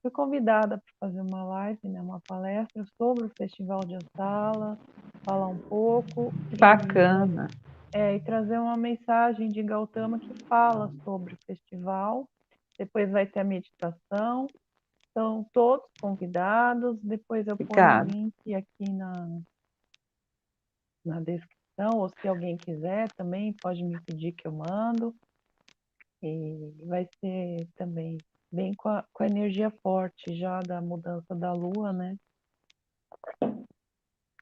fui convidada para fazer uma live, né, uma palestra sobre o Festival de Ostala, falar um pouco Que bacana. e trazer uma mensagem de Gautama que fala sobre o festival. Depois vai ter a meditação. Estão todos convidados. Depois eu ponho o Obrigada. link aqui na descrição, ou se alguém quiser também pode me pedir que eu mando. E vai ser também bem com a energia forte já da mudança da lua, né?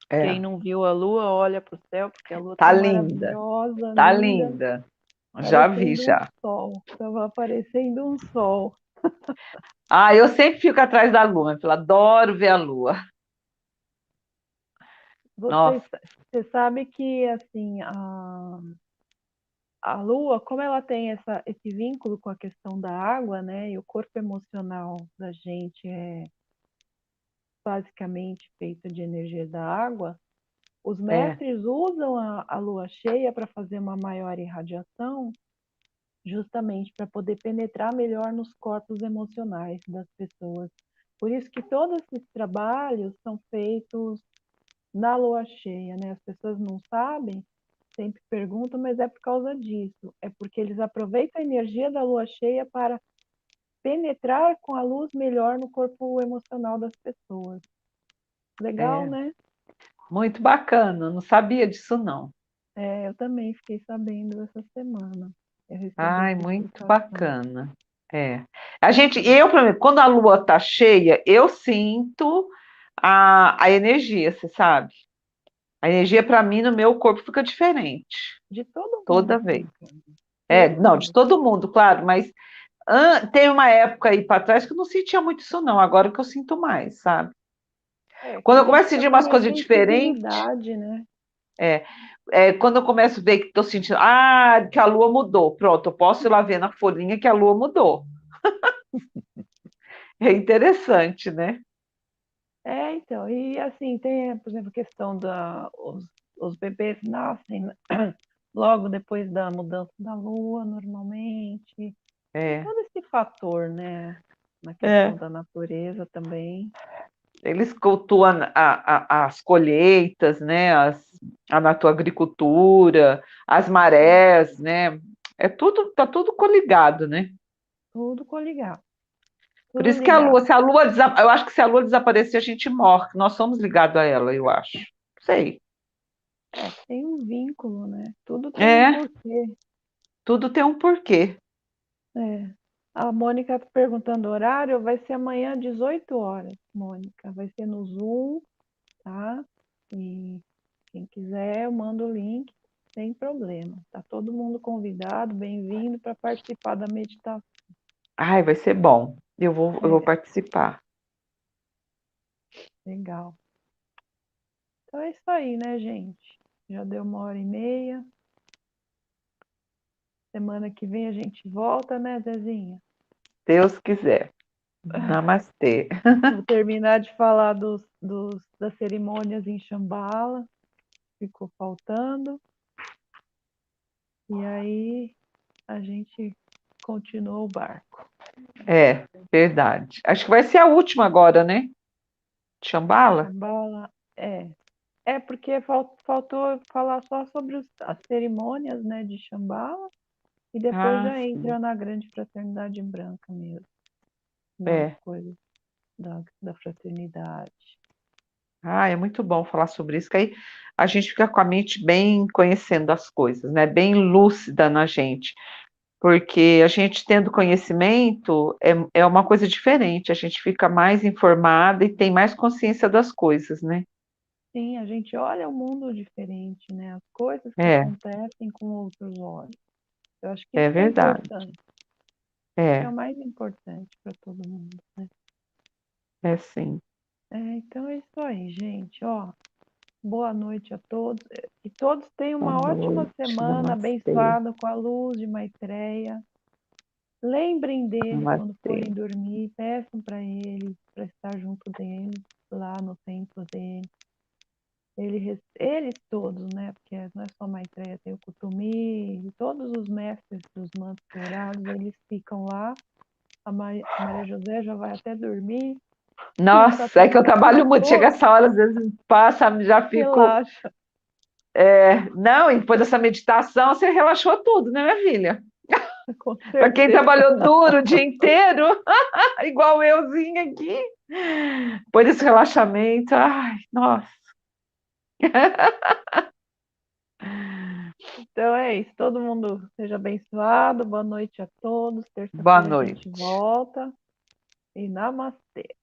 Quem É. não viu a lua, olha para o céu, porque a lua Tá tá linda. maravilhosa, Tá linda, linda. Já vi, parecendo um já. sol. Estava aparecendo um sol. Ah, eu sempre fico atrás da lua, eu adoro ver a lua. Você, Nossa, você sabe que assim a lua, como ela tem esse vínculo com a questão da água, né? E o corpo emocional da gente é basicamente feito de energia da água. Os é, mestres usam a lua cheia para fazer uma maior irradiação, justamente para poder penetrar melhor nos corpos emocionais das pessoas. Por isso que todos esses trabalhos são feitos na lua cheia, né? As pessoas não sabem, sempre perguntam, mas é por causa disso. É porque eles aproveitam a energia da lua cheia para penetrar com a luz melhor no corpo emocional das pessoas. Legal, é. né? Muito bacana, não sabia disso não. Eu também fiquei sabendo essa semana. Eu recebi Ai, essa muito explicação. bacana. É. Eu, por exemplo, quando a lua tá cheia, eu sinto a energia, você sabe? A energia para mim no meu corpo fica diferente De todo toda mundo vez. fica. Não, de Verdade. todo mundo, claro, mas tem uma época aí para trás que eu não sentia muito isso não, agora que eu sinto mais, sabe? Que Quando a eu gente começo a fica sentir com umas mais coisas diferentes, sensibilidade, né? é, quando eu começo a ver que estou sentindo, que a lua mudou, pronto, eu posso ir lá ver na folhinha que a lua mudou. É interessante, né? Então, e assim, tem, por exemplo, a questão os bebês nascem logo depois da mudança da lua, normalmente. É, Todo esse fator, né? Na questão é. da natureza também. Eles cultuam as colheitas, né? A agricultura, as marés, né? Tá tudo coligado, né? Tudo coligado. Por Tudo isso que a lua, ligado. se a lua, eu acho que se a lua desaparecer, a gente morre. Nós somos ligados a ela, eu acho. Sei. Tem um vínculo, né? Tudo tem um É, porquê. tudo tem um porquê. É. A Mônica está perguntando o horário, vai ser amanhã às 18 horas, Mônica. Vai ser no Zoom, tá? E quem quiser, eu mando o link, sem problema. Tá todo mundo convidado, bem-vindo para participar da meditação. Ai, vai ser bom. Eu vou É, participar. legal. Então é isso aí, né, gente? Já deu 1h30. Semana que vem a gente volta, né, Zezinha? Deus quiser. Namastê. Vou terminar de falar das cerimônias em Shambhala, ficou faltando. E aí a gente continua o barco. É, verdade. Acho que vai ser a última agora, né? Shambhala? Shambhala é porque faltou falar só sobre as cerimônias, né, de Shambhala e depois Ah, já sim. entra na grande fraternidade branca mesmo, nas É. coisas da fraternidade. Ah, é muito bom falar sobre isso, que aí a gente fica com a mente bem conhecendo as coisas, né? Bem lúcida na gente. Porque a gente tendo conhecimento é uma coisa diferente, a gente fica mais informada e tem mais consciência das coisas, né? Sim, a gente olha o mundo diferente, né? As coisas que É, acontecem com outros olhos. Eu acho que é isso que é verdade. importante, que é o É, mais importante para todo mundo, né? é sim. Então é isso aí, gente. Ó, boa noite a todos. Que todos tenham Boa uma ótima noite, semana, namastê, abençoada com a luz de Maitreya. Lembrem dele quando namastê. forem dormir, peçam para ele, para estar junto dele, lá no templo dele. Eles todos, né? Porque não é só Maitreya, tem o Kutumi, todos os mestres dos mantos dourados, eles ficam lá. A Maria José já vai até dormir, tá Nossa, é que eu trabalho muito, chega todo, essa hora, às vezes passa, já fico. relaxa, Não, e depois dessa meditação, você relaxou tudo, né, minha filha? com Para quem certeza. trabalhou duro o dia inteiro, igual euzinha aqui, depois desse relaxamento, ai, nossa. Então é isso, todo mundo seja abençoado, boa noite a todos. Boa Terça-feira a gente noite. volta e namastê.